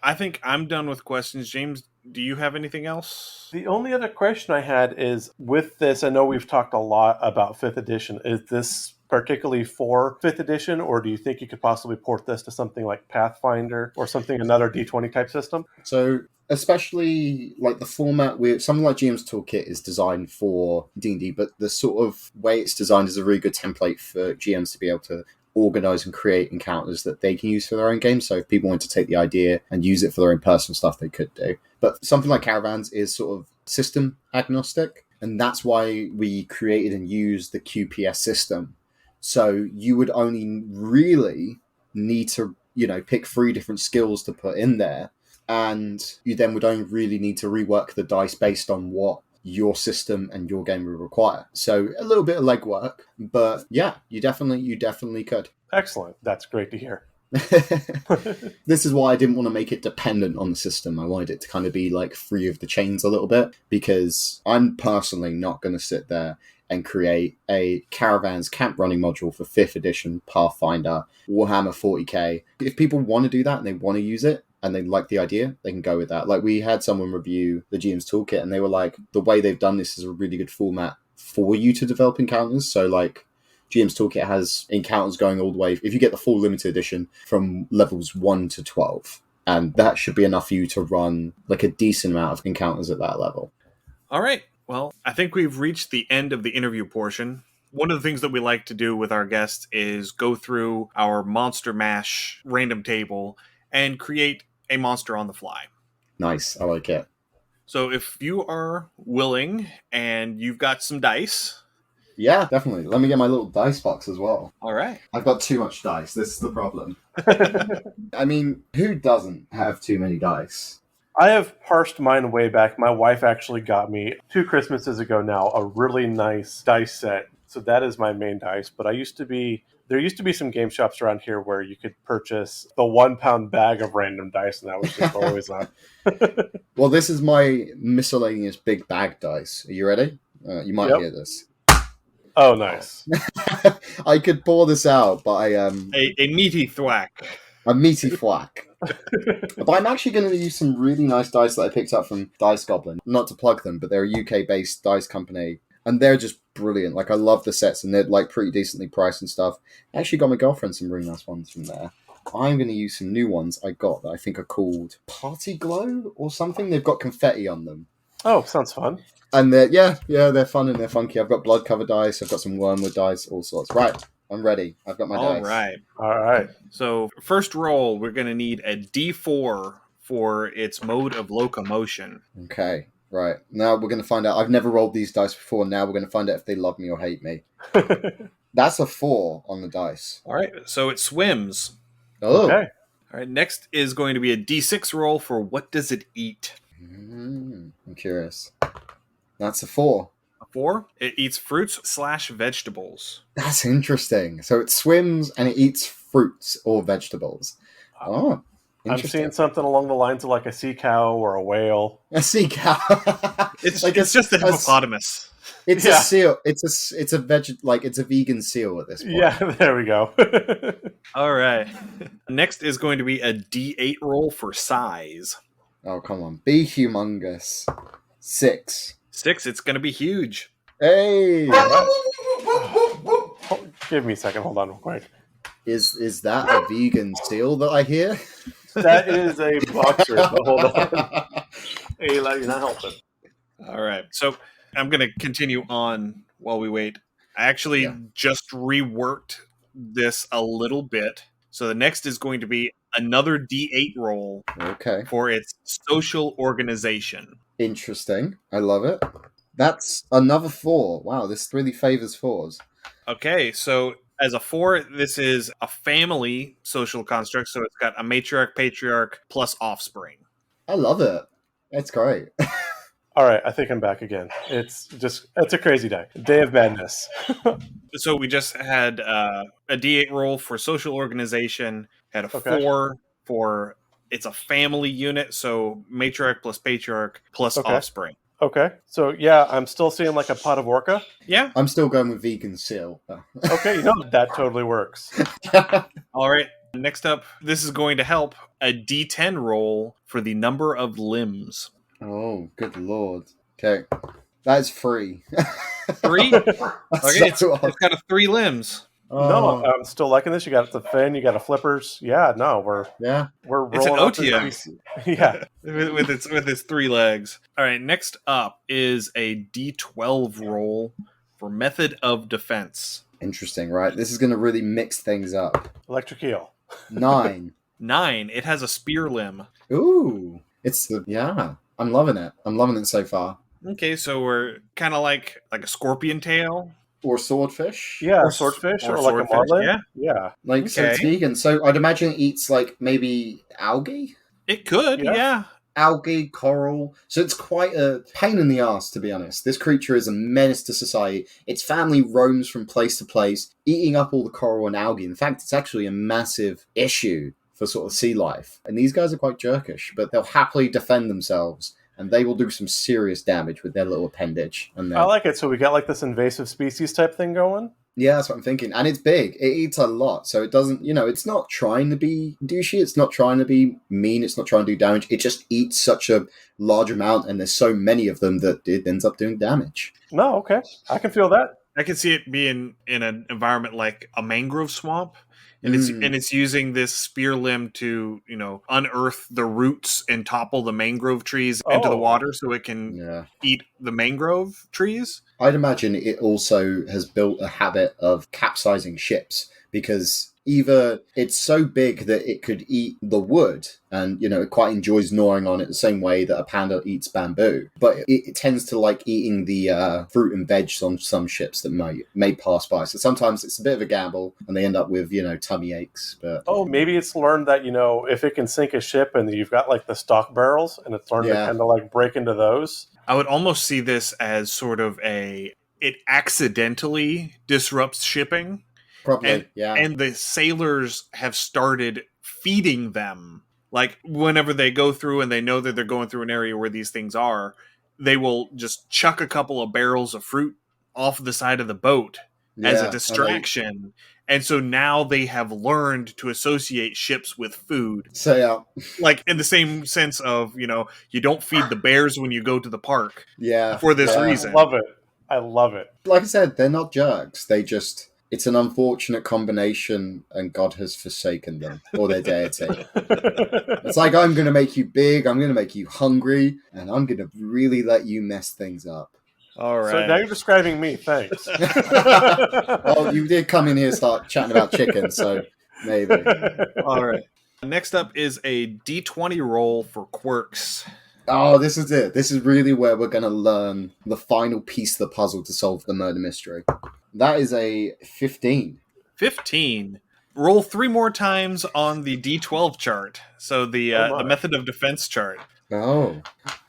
I think I'm done with questions. James, do you have anything else? The only other question I had is, with this, I know we've talked a lot about 5th edition. Is this particularly for 5th edition, or do you think you could possibly port this to something like Pathfinder or another D20 type system? So especially like the format with something like GM's Toolkit is designed for D&D, but the sort of way it's designed is a really good template for GMs to be able to organize and create encounters that they can use for their own games. So if people want to take the idea and use it for their own personal stuff, they could do. But something like Caravans is sort of system agnostic, and that's why we created and used the QPS system. So you would only really need to, pick 3 different skills to put in there, and you then would only really need to rework the dice based on what your system and your game would require. So a little bit of legwork, but yeah, you definitely could. Excellent. That's great to hear. This is why I didn't want to make it dependent on the system. I wanted it to kind of be like free of the chains a little bit, because I'm personally not going to sit there and create a Caravans camp running module for 5th edition Pathfinder Warhammer 40k. If people want to do that and they want to use it and they like the idea, they can go with that. Like, we had someone review the GM's Toolkit, and they were like, the way they've done this is a really good format for you to develop encounters. So like, GM's Toolkit has encounters going all the way, if you get the full limited edition, from levels 1 to 12. And that should be enough for you to run like a decent amount of encounters at that level. All right. Well, I think we've reached the end of the interview portion. One of the things that we like to do with our guests is go through our Monster Mash random table and create a monster on the fly. Nice. I like it. So if you are willing and you've got some dice. Yeah, definitely. Let me get my little dice box as well. All right. I've got too much dice. This is the problem. I mean, who doesn't have too many dice? I have parsed mine way back. My wife actually got me 2 Christmases ago now a really nice dice set. So that is my main dice. But there used to be some game shops around here where you could purchase the 1-pound bag of random dice, and that was just always on. Well, this is my miscellaneous big bag dice. Are you ready? You might hear this. Oh, nice. I could pour this out, but a meaty thwack. A meaty thwack. But I'm actually going to use some really nice dice that I picked up from Dice Goblin. Not to plug them, but they're a UK-based dice company, and they're just brilliant. Like, I love the sets, and they're like pretty decently priced and stuff. I actually got my girlfriend some really nice ones from there. I'm going to use some new ones I got that I think are called Party Glow or something. They've got confetti on them. Oh, sounds fun. And they're fun and they're funky. I've got blood cover dice, I've got some wormwood dice, all sorts. Right, I'm ready. I've got my dice. All right. So first roll, we're going to need a D4 for its mode of locomotion. Okay. Right. Now we're going to find out. I've never rolled these dice before. Now we're going to find out if they love me or hate me. That's a 4 on the dice. All right, so it swims. Oh. Okay. All right, next is going to be a D6 roll for what does it eat? I'm curious. That's a 4. A 4? It eats fruits/vegetables. That's interesting. So it swims and it eats fruits or vegetables. Oh, I'm interesting. seeing something along the lines of like a sea cow or a whale. A sea cow. It's just a hippopotamus. It's Yeah. a seal. It's a vegan seal at this point. Yeah, there we go. All right. Next is going to be a D8 roll for size. Oh, come on. Be humongous. 6. 6, it's going to be huge. Hey! Give me a second. Hold on real quick. Is that a vegan seal that I hear? That is a boxer. But hold on. Hey, Eli, you're not helping. All right. So I'm going to continue on while we wait. I actually just reworked this a little bit. So the next is going to be another D8 roll for its social organization. Interesting. I love it. That's another 4. Wow, this really favors 4s. Okay, so as a 4, this is a family social construct. So it's got a matriarch, patriarch, plus offspring. I love it. It's great. All right, I think I'm back again. It's a crazy day. Day of madness. So we just had a D8 roll for social organization, had a 4 for it's a family unit, so matriarch plus patriarch plus offspring. Okay, so yeah, I'm still seeing like a pot of orca. Yeah. I'm still going with vegan seal. Okay, that totally works. All right, next up, this is going to help a D10 roll for the number of limbs. Oh, good lord. Okay. That's 3. 3? Okay, it's got 3 limbs. No, I'm still liking this. You got the fin, you got the flippers. Yeah, no, we're rolling. It's an up OTM. Yeah, with its 3 legs. All right, next up is a D12 roll for method of defense. Interesting, right? This is going to really mix things up. electric eel. 9. 9. It has a spear limb. Ooh, I'm loving it. I'm loving it so far. Okay, so we're kind of like a scorpion tail. Or swordfish. Yeah, swordfish or like swordfish, a marlin. Yeah. Like, so it's vegan. So I'd imagine it eats like maybe algae? It could, yeah. Algae, coral. So it's quite a pain in the ass, to be honest. This creature is a menace to society. Its family roams from place to place, eating up all the coral and algae. In fact, it's actually a massive issue for sort of sea life. And these guys are quite jerkish, but they'll happily defend themselves. And they will do some serious damage with their little appendage. And I like it. So we got like this invasive species type thing going. Yeah, that's what I'm thinking. And it's big. It eats a lot. So it doesn't, it's not trying to be douchey. It's not trying to be mean. It's not trying to do damage. It just eats such a large amount. And there's so many of them that it ends up doing damage. No, okay. I can feel that. I can see it being in an environment like a mangrove swamp. And it's using this spear limb to, unearth the roots and topple the mangrove trees into the water so it can eat the mangrove trees. I'd imagine it also has built a habit of capsizing ships because either it's so big that it could eat the wood and, it quite enjoys gnawing on it the same way that a panda eats bamboo. But it tends to like eating the fruit and veg on some ships that may pass by. So sometimes it's a bit of a gamble and they end up with, tummy aches. But maybe it's learned that, if it can sink a ship and you've got like the stock barrels and it's learned to kind of like break into those. I would almost see this as sort of it accidentally disrupts shipping. Probably, And the sailors have started feeding them. Like, whenever they go through and they know that they're going through an area where these things are, they will just chuck a couple of barrels of fruit off the side of the boat as a distraction. And so now they have learned to associate ships with food. So, like, in the same sense of, you don't feed the bears when you go to the park. Yeah. For this reason. I love it. Like I said, they're not jerks. It's an unfortunate combination, and God has forsaken them, or their deity. It's like, I'm going to make you big, I'm going to make you hungry, and I'm going to really let you mess things up. All right. So now you're describing me, thanks. Well, you did come in here and start chatting about chicken, so maybe. All right. Next up is a D20 roll for quirks. Oh, this is it. This is really where we're going to learn the final piece of the puzzle to solve the murder mystery. That is a 15. 15. Roll 3 more times on the D12 chart. So the method of defense chart. Oh,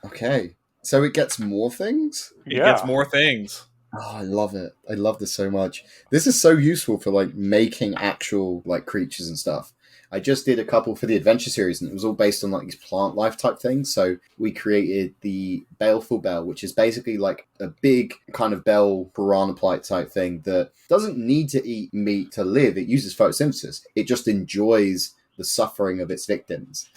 okay. So it gets more things? It gets more things. Oh, I love it. I love this so much. This is so useful for like making actual like creatures and stuff. I just did a couple for the adventure series, and it was all based on like these plant life type things. So we created the Baleful Bell, which is basically like a big kind of bell piranha plant type thing that doesn't need to eat meat to live. It uses photosynthesis. It just enjoys the suffering of its victims.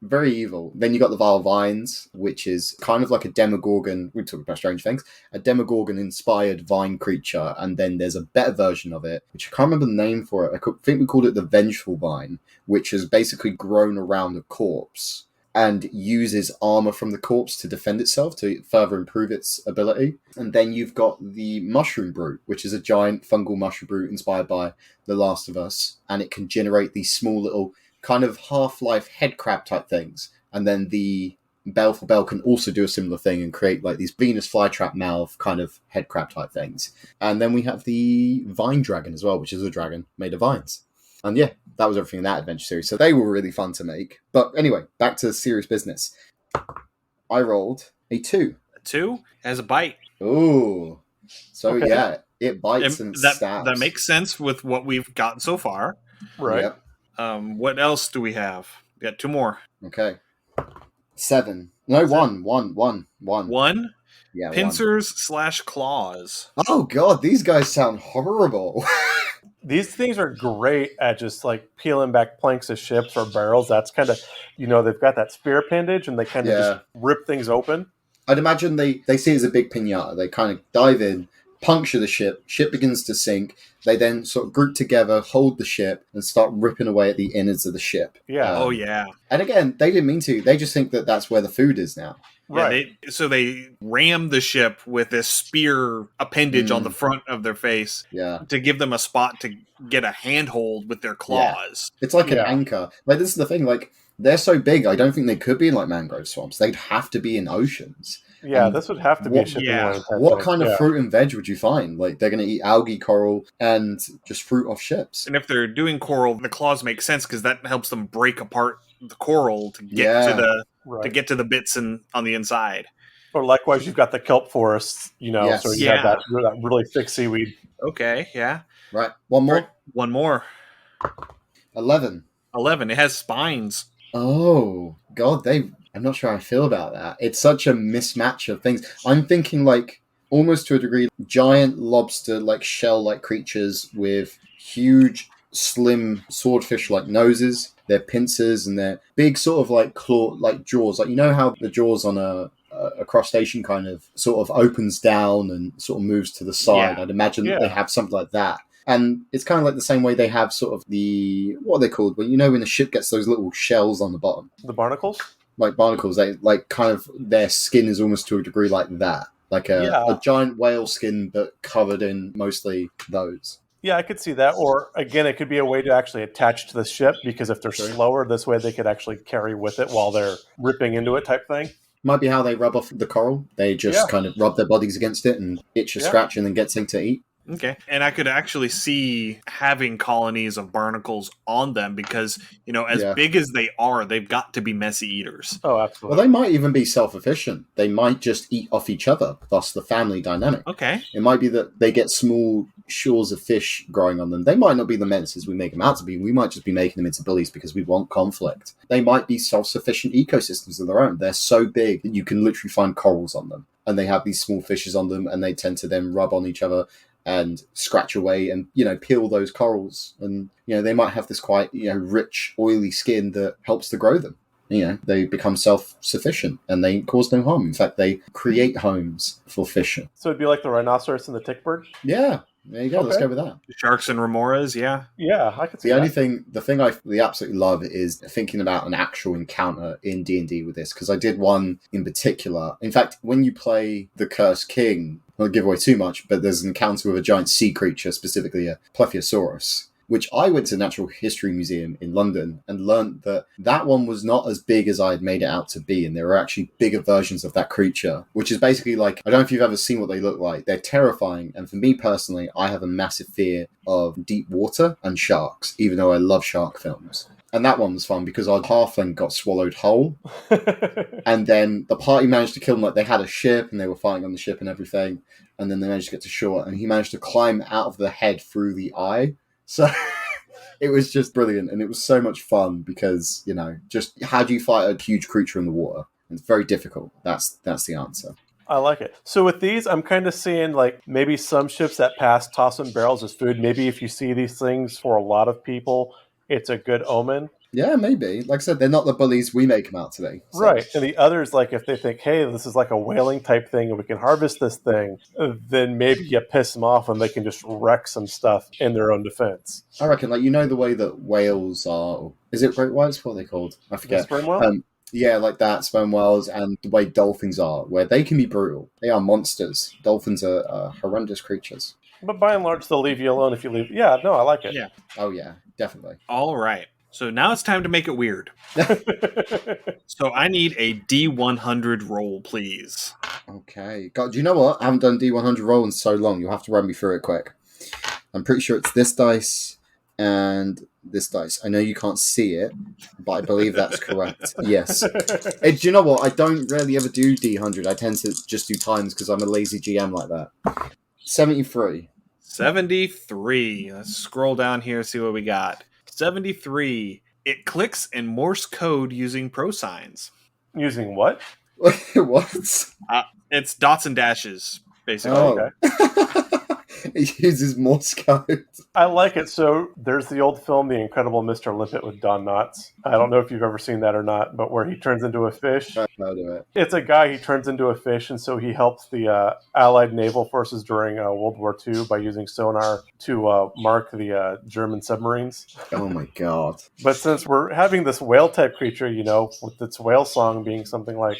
Very evil. Then you got the Vile Vines, which is kind of like a Demogorgon. We're talking about strange things. A Demogorgon-inspired vine creature, and then there's a better version of it, which I can't remember the name for it. I think we called it the Vengeful Vine, which has basically grown around the corpse and uses armor from the corpse to defend itself to further improve its ability. And then you've got the Mushroom Brute, which is a giant fungal mushroom brute inspired by The Last of Us, and it can generate these small little kind of Half-Life head crab type things. And then the Baleful Bell can also do a similar thing and create like these Venus flytrap mouth kind of head crab type things. And then we have the Vine Dragon as well, which is a dragon made of vines. And yeah, that was everything in that adventure series. So they were really fun to make. But anyway, back to serious business. I rolled a 2. A 2 has a bite. Ooh. So yeah, it bites and that, stabs. That makes sense with what we've gotten so far. Right. Yep. What else do we have? We got 2 more. Okay. 7. No, 1. 1. 1. 1. 1? Yeah, Pincers / claws. Oh god, these guys sound horrible. These things are great at just like peeling back planks of ships or barrels. That's kind of, they've got that spear appendage and they kind of just rip things open. I'd imagine they see it as a big pinata. They kind of dive in, puncture the ship begins to sink. They then sort of group together, hold the ship, and start ripping away at the innards of the ship. Yeah. And again, they didn't mean to. They just think that that's where the food is now. Right. So they ram the ship with this spear appendage on the front of their face to give them a spot to get a handhold with their claws. Yeah. It's like an anchor. Like, this is the thing. Like, they're so big, I don't think they could be in like mangrove swamps. They'd have to be in oceans. Yeah, this would have to be a shipping line. What kind of fruit and veg would you find? Like, they're going to eat algae, coral, and just fruit off ships. And if they're doing coral, the claws make sense because that helps them break apart the coral to get to the bits on the inside. Or likewise, you've got the kelp forests, so you have that really thick seaweed. Okay, yeah. Right. One more? One more. 11. 11. It has spines. Oh, God, I'm not sure how I feel about that. It's such a mismatch of things. I'm thinking, like, almost to a degree, giant lobster, like, shell-like creatures with huge, slim, swordfish-like noses. Their pincers and their big sort of, like, claw, like, jaws. Like, you know how the jaws on a crustacean kind of sort of opens down and sort of moves to the side? I'd imagine that they have something like that. And it's kind of like the same way they have sort of what are they called? Well, when the ship gets those little shells on the bottom. The barnacles? Like barnacles, they like kind of their skin is almost to a degree like that. Like a giant whale skin, but covered in mostly those. Yeah, I could see that. Or, again, it could be a way to actually attach to the ship, because if they're slower, this way they could actually carry with it while they're ripping into it type thing. Might be how they rub off the coral. They just kind of rub their bodies against it and itch a scratch and then get something to eat. Okay. And I could actually see having colonies of barnacles on them because, as big as they are, they've got to be messy eaters. Oh, absolutely. Well, they might even be self-efficient. They might just eat off each other, thus the family dynamic. Okay. It might be that they get small shores of fish growing on them. They might not be the menaces we make them out to be. We might just be making them into bullies because we want conflict. They might be self-sufficient ecosystems of their own. They're so big that you can literally find corals on them. And they have these small fishes on them, and they tend to then rub on each other and scratch away and, peel those corals. And, they might have this quite, rich, oily skin that helps to grow them. They become self-sufficient and they cause no harm. In fact, they create homes for fishing. So it'd be like the rhinoceros and the tick bird? Yeah. There you go. Okay. Let's go with that. Sharks and remoras, yeah. Yeah, I could see that. The thing I absolutely love is thinking about an actual encounter in D&D with this, because I did one in particular. In fact, when you play the Cursed King, I won't give away too much, but there's an encounter with a giant sea creature, specifically a Plephiosaurus. which I went to the Natural History Museum in London and learned that that one was not as big as I had made it out to be, and there were actually bigger versions of that creature, which is basically like, I don't know if you've ever seen what they look like. They're terrifying, and for me personally, I have a massive fear of deep water and sharks, even though I love shark films. And that one was fun because our halfling got swallowed whole. And then the party managed to kill him. Like, they had a ship and they were fighting on the ship and everything. And then they managed to get to shore. And he managed to climb out of the head through the eye. So it was just brilliant. And it was so much fun because, you know, just how do you fight a huge creature in the water? It's very difficult. That's the answer. I like it. So with these, I'm kind of seeing like maybe some ships that pass toss in barrels as food. Maybe if you see these things for a lot of people, it's a good omen. Yeah, maybe. Like I said, they're not the bullies we make them out today. So. Right. And the others, like if they think, hey, this is like a whaling type thing and we can harvest this thing, then maybe you piss them off and they can just wreck some stuff in their own defense. I reckon, like, you know the way that whales are... Is it great whites? What are they called? I forget. Sperm whale? Yeah, like that, sperm whales, and the way dolphins are, where they can be brutal. They are monsters. Dolphins are horrendous creatures. But by and large, they'll leave you alone if you leave. Yeah, no, I like it. Yeah. Oh, yeah, definitely. All right. So now it's time to make it weird. So I need a D100 roll, please. Okay. God, do you know what? I haven't done D100 roll in so long. You'll have to run me through it quick. I'm pretty sure it's this dice and this dice. I know you can't see it, but I believe that's correct. Yes. Hey, do you know what? I don't really ever do D100. I tend to just do times because I'm a lazy GM like that. 73. 73. Let's scroll down here and see what we got. 73. It clicks in Morse code using pro signs. Using what? What? It's dots and dashes, basically. Oh. Okay. It uses Morse code. I like it. So there's the old film, The Incredible Mr. Limpet with Don Knotts. I don't know if you've ever seen that or not, but where he turns into a fish. I've heard of it. It's a guy, he turns into a fish, and so he helps the Allied naval forces during World War II by using sonar to mark the German submarines. Oh my god. But since we're having this whale-type creature, you know, with its whale song being something like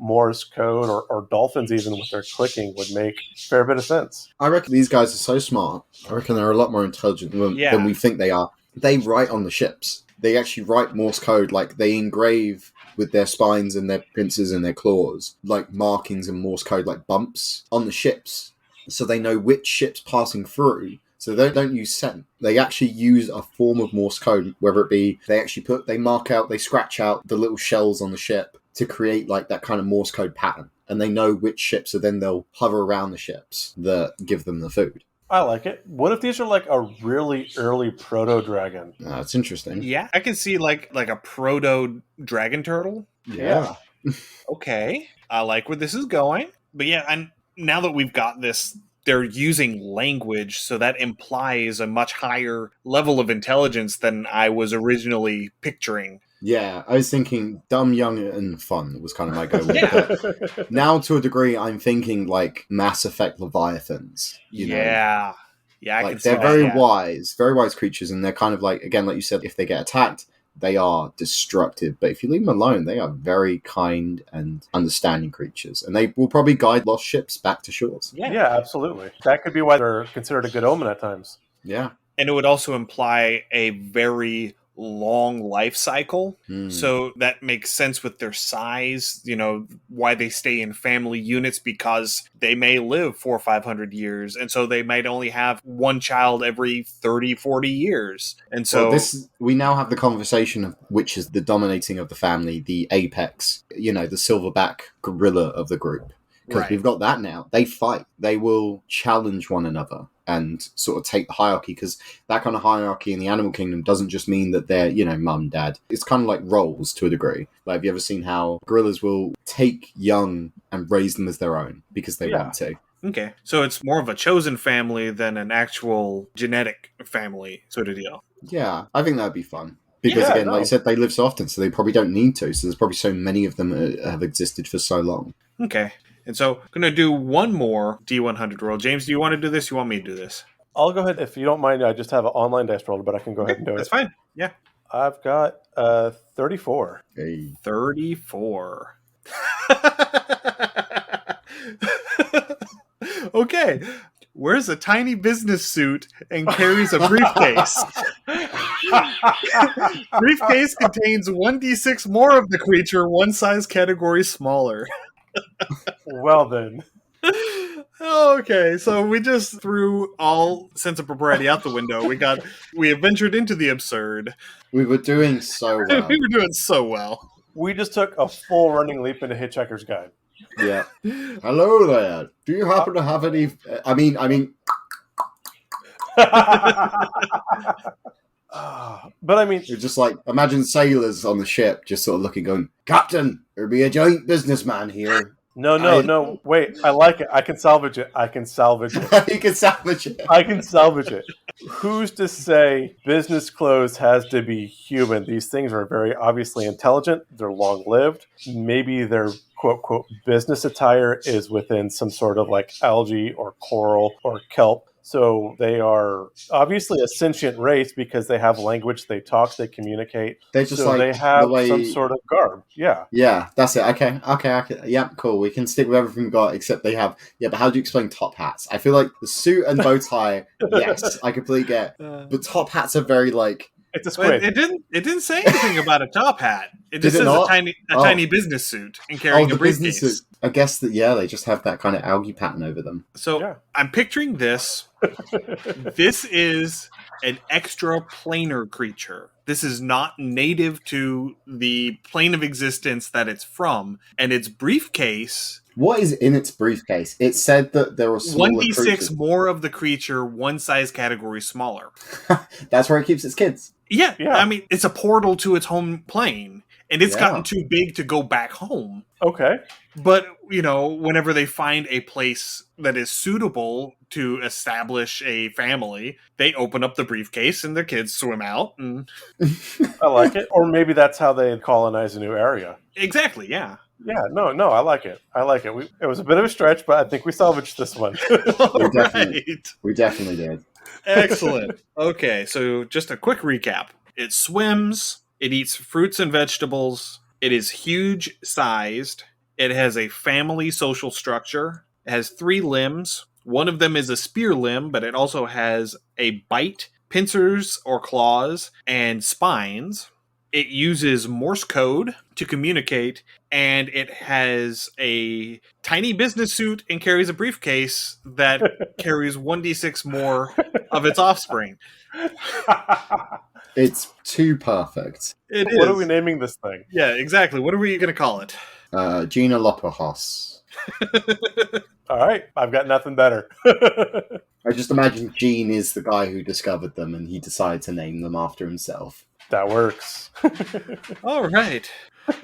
Morse code or dolphins even with their clicking would make a fair bit of sense. I reckon these guys are so smart. I reckon they're a lot more intelligent than we think they are. They write on the ships. They actually write Morse code. Like, they engrave with their spines and their pincers and their claws, like markings and Morse code, like bumps on the ships. So they know which ship's passing through. So they don't use scent. They actually use a form of Morse code, whether it be they mark out, they scratch out the little shells on the ship to create like that kind of Morse code pattern. And they know which ships, so then they'll hover around the ships that give them the food. I like it. What if these are like a really early proto-dragon? That's interesting. Yeah, I can see like a proto dragon turtle. Yeah. Okay, I like where this is going. But yeah, and now that we've got this, they're using language, so that implies a much higher level of intelligence than I was originally picturing. Yeah, I was thinking dumb, young, and fun was kind of my go with it. Now, to a degree, I'm thinking like Mass Effect Leviathans. You know? Yeah, I like can see they're that, very wise creatures, and they're kind of like, again, like you said, if they get attacked, they are destructive. But if you leave them alone, they are very kind and understanding creatures, and they will probably guide lost ships back to shores. Yeah, absolutely. That could be why they're considered a good omen at times. Yeah, and it would also imply a very long life cycle. So that makes sense with their size, you know, why they stay in family units, because they may live 400 or 500 years. And so they might only have one child every 30, 40 years. And so we now have the conversation of which is the dominating of the family, the apex, you know, the silverback gorilla of the group. Because we've got that now. They fight. They will challenge one another and sort of take the hierarchy, because that kind of hierarchy in the animal kingdom doesn't just mean that they're, you know, mum, dad. It's kind of like roles to a degree. Like, have you ever seen how gorillas will take young and raise them as their own because they want to? Okay. So it's more of a chosen family than an actual genetic family sort of deal. Yeah, I think that'd be fun. Because, like you said, they live so often, so they probably don't need to. So there's probably so many of them have existed for so long. Okay. And so I'm going to do one more D100 roll. James, do you want to do this? You want me to do this? I'll go ahead. If you don't mind, I just have an online dice roller, but I can go ahead and do it. That's fine. Yeah. I've got 34. Hey. 34. Okay. wears a tiny business suit and carries a briefcase. Briefcase contains 1d6 more of the creature, one size category smaller. Well then. Okay, so we just threw all sense of propriety out the window. We have ventured into the absurd. We were doing so well. We were doing so well. We just took a full running leap into Hitchhiker's Guide. Yeah. Hello there. Do you happen to have any? I mean. But I mean, You're just like, imagine sailors on the ship just sort of looking, going, Captain, there'll be a giant businessman here. No. Wait, I like it. I can salvage it. You can salvage it. I can salvage it. Who's to say business clothes has to be human? These things are very obviously intelligent. They're long-lived. Maybe their quote business attire is within some sort of like algae or coral or kelp. So they are obviously a sentient race because they have language, they talk, they communicate. They're just so like they have the way... some sort of garb. Yeah. Yeah, that's it. Okay. Yeah, cool. We can stick with everything we got, except they have... Yeah, but how do you explain top hats? I feel like the suit and bow tie, yes, I completely get. But top hats are very like... It's a squid. It didn't say anything about a top hat. It just says a tiny business suit and carrying a briefcase. Suit. I guess that, yeah, they just have that kind of algae pattern over them. So yeah. I'm picturing this. This is an extra planar creature. This is not native to the plane of existence that it's from. And its briefcase... What is in its briefcase? It said that there were smaller 1d6 creatures. More of the creature, one size category smaller. That's where it keeps its kids. Yeah. I mean, it's a portal to its home plane. And it's gotten too big to go back home. Okay. But, whenever they find a place that is suitable to establish a family, they open up the briefcase and their kids swim out. And I like it. Or maybe that's how they colonize a new area. Exactly, yeah. Yeah, no, I like it. It was a bit of a stretch, but I think we salvaged this one. We definitely did. Excellent. Okay, so just a quick recap. It swims, it eats fruits and vegetables, it is huge sized, it has a family social structure, it has 3 limbs. One of them is a spear limb, but it also has a bite, pincers or claws, and spines. It uses Morse code to communicate, and it has a tiny business suit and carries a briefcase that carries 1d6 more of its offspring. It's too perfect. What are we naming this thing? Yeah, exactly. What are we going to call it? Gina Lopahos. All right, I've got nothing better. I just imagine Gene is the guy who discovered them, and he decided to name them after himself. That works. All right.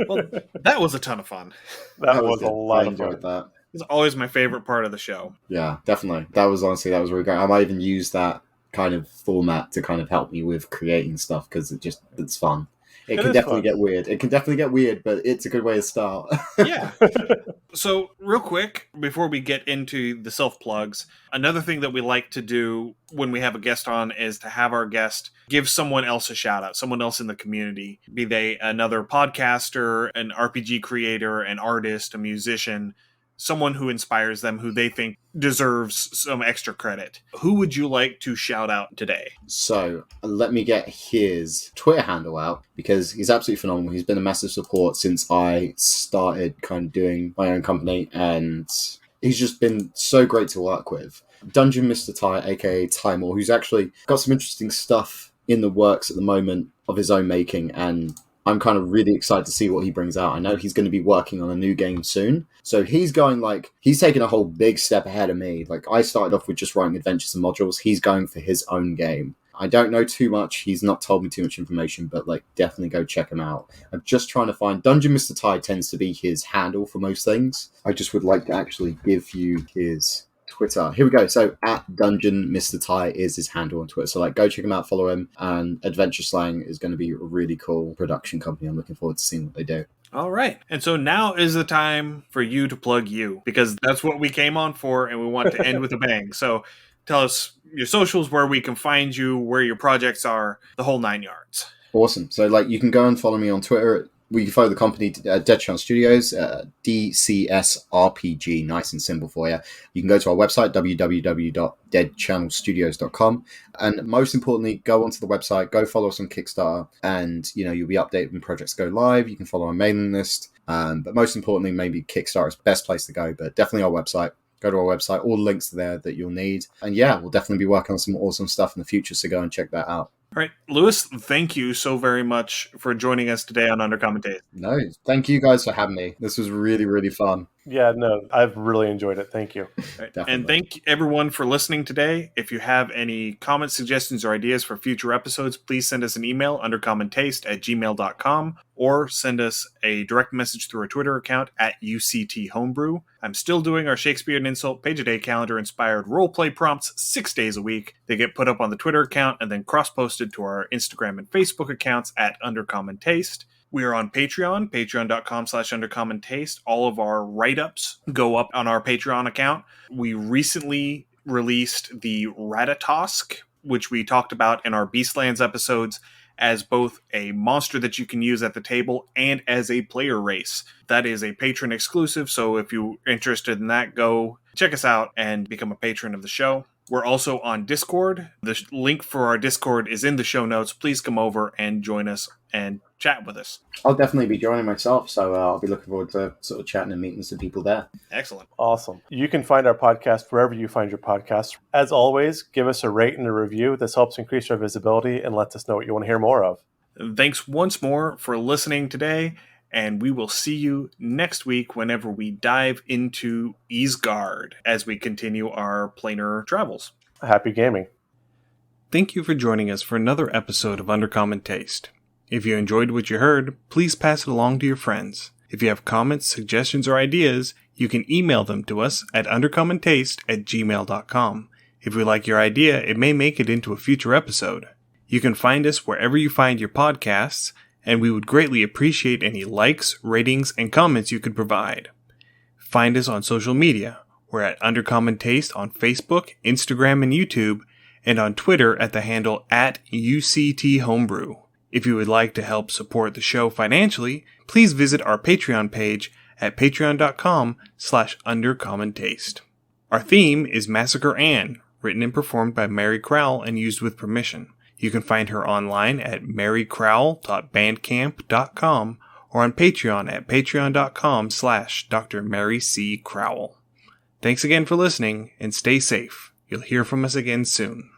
Well, that was a ton of fun. That was a lot of fun. That. It's always my favorite part of the show. Yeah, definitely. That was really great. I might even use that kind of format to kind of help me with creating stuff because it's fun. It can definitely get weird. It can definitely get weird, but it's a good way to start. Yeah. So, real quick, before we get into the self-plugs, another thing that we like to do when we have a guest on is to have our guest give someone else a shout-out, someone else in the community, be they another podcaster, an RPG creator, an artist, a musician, someone who inspires them, who they think deserves some extra credit. Who would you like to shout out today? So, let me get his Twitter handle out, because he's absolutely phenomenal. He's been a massive support since I started kind of doing my own company, and he's just been so great to work with. Dungeon Mr. Ty, aka Timor, who's actually got some interesting stuff in the works at the moment of his own making, and I'm kind of really excited to see what he brings out. I know he's going to be working on a new game soon. So he's taking a whole big step ahead of me. Like, I started off with just writing adventures and modules. He's going for his own game. I don't know too much. He's not told me too much information, but definitely go check him out. I'm just trying to find... Dungeon Mr. Ty tends to be his handle for most things. I just would like to actually give you his Twitter. Here we go. So at Dungeon Mr. Ty is his handle on Twitter. So go check him out, follow him. And Adventure Slang is going to be a really cool production company. I'm looking forward to seeing what they do. All right. And so now is the time for you to plug you, because that's what we came on for, and we want to end with a bang. So tell us your socials, where we can find you, where your projects are, the whole 9 yards. Awesome. So you can go and follow me on Twitter We can follow the company, Dead Channel Studios, DCS RPG, nice and simple for you. You can go to our website, www.deadchannelstudios.com. And most importantly, go onto the website, go follow us on Kickstarter, and you'll be updated when projects go live. You can follow our mailing list. But most importantly, maybe Kickstarter is the best place to go, but definitely our website. Go to our website, all the links are there that you'll need. And yeah, we'll definitely be working on some awesome stuff in the future, so go and check that out. All right, Lewis, thank you so very much for joining us today on Undercommon Taste. No, thank you guys for having me. This was really, really fun. Yeah, no, I've really enjoyed it. Thank you. Right. And thank everyone for listening today. If you have any comments, suggestions, or ideas for future episodes, please send us an email, undercommontaste@gmail.com, or send us a direct message through our Twitter account @UCTHomebrew. I'm still doing our Shakespeare and Insult page-a-day calendar-inspired roleplay prompts 6 days a week. They get put up on the Twitter account and then cross-posted to our Instagram and Facebook accounts @UndercommonTaste. We are on Patreon, patreon.com/undercommontaste. All of our write-ups go up on our Patreon account. We recently released the Ratatosk, which we talked about in our Beastlands episodes, as both a monster that you can use at the table and as a player race. That is a patron exclusive, so if you're interested in that, go check us out and become a patron of the show. We're also on Discord. The link for our Discord is in the show notes. Please come over and join us and chat with us. I'll definitely be joining myself, so I'll be looking forward to sort of chatting and meeting some people there. Excellent. Awesome. You can find our podcast wherever you find your podcasts. As always, give us a rate and a review. This helps increase our visibility and lets us know what you want to hear more of. Thanks once more for listening today, and we will see you next week whenever we dive into Easgard as we continue our planar travels. Happy gaming. Thank you for joining us for another episode of Undercommon Taste. If you enjoyed what you heard, please pass it along to your friends. If you have comments, suggestions, or ideas, you can email them to us at undercommontaste@gmail.com. If we like your idea, it may make it into a future episode. You can find us wherever you find your podcasts, and we would greatly appreciate any likes, ratings, and comments you could provide. Find us on social media. We're at Undercommon Taste on Facebook, Instagram, and YouTube, and on Twitter at the handle @UCTHomebrew. If you would like to help support the show financially, please visit our Patreon page at patreon.com/undercommontaste. Our theme is Massacre Anne, written and performed by Mary Crowell and used with permission. You can find her online at marycrowell.bandcamp.com or on Patreon at patreon.com/Dr. Mary C. Crowell. Thanks again for listening, and stay safe. You'll hear from us again soon.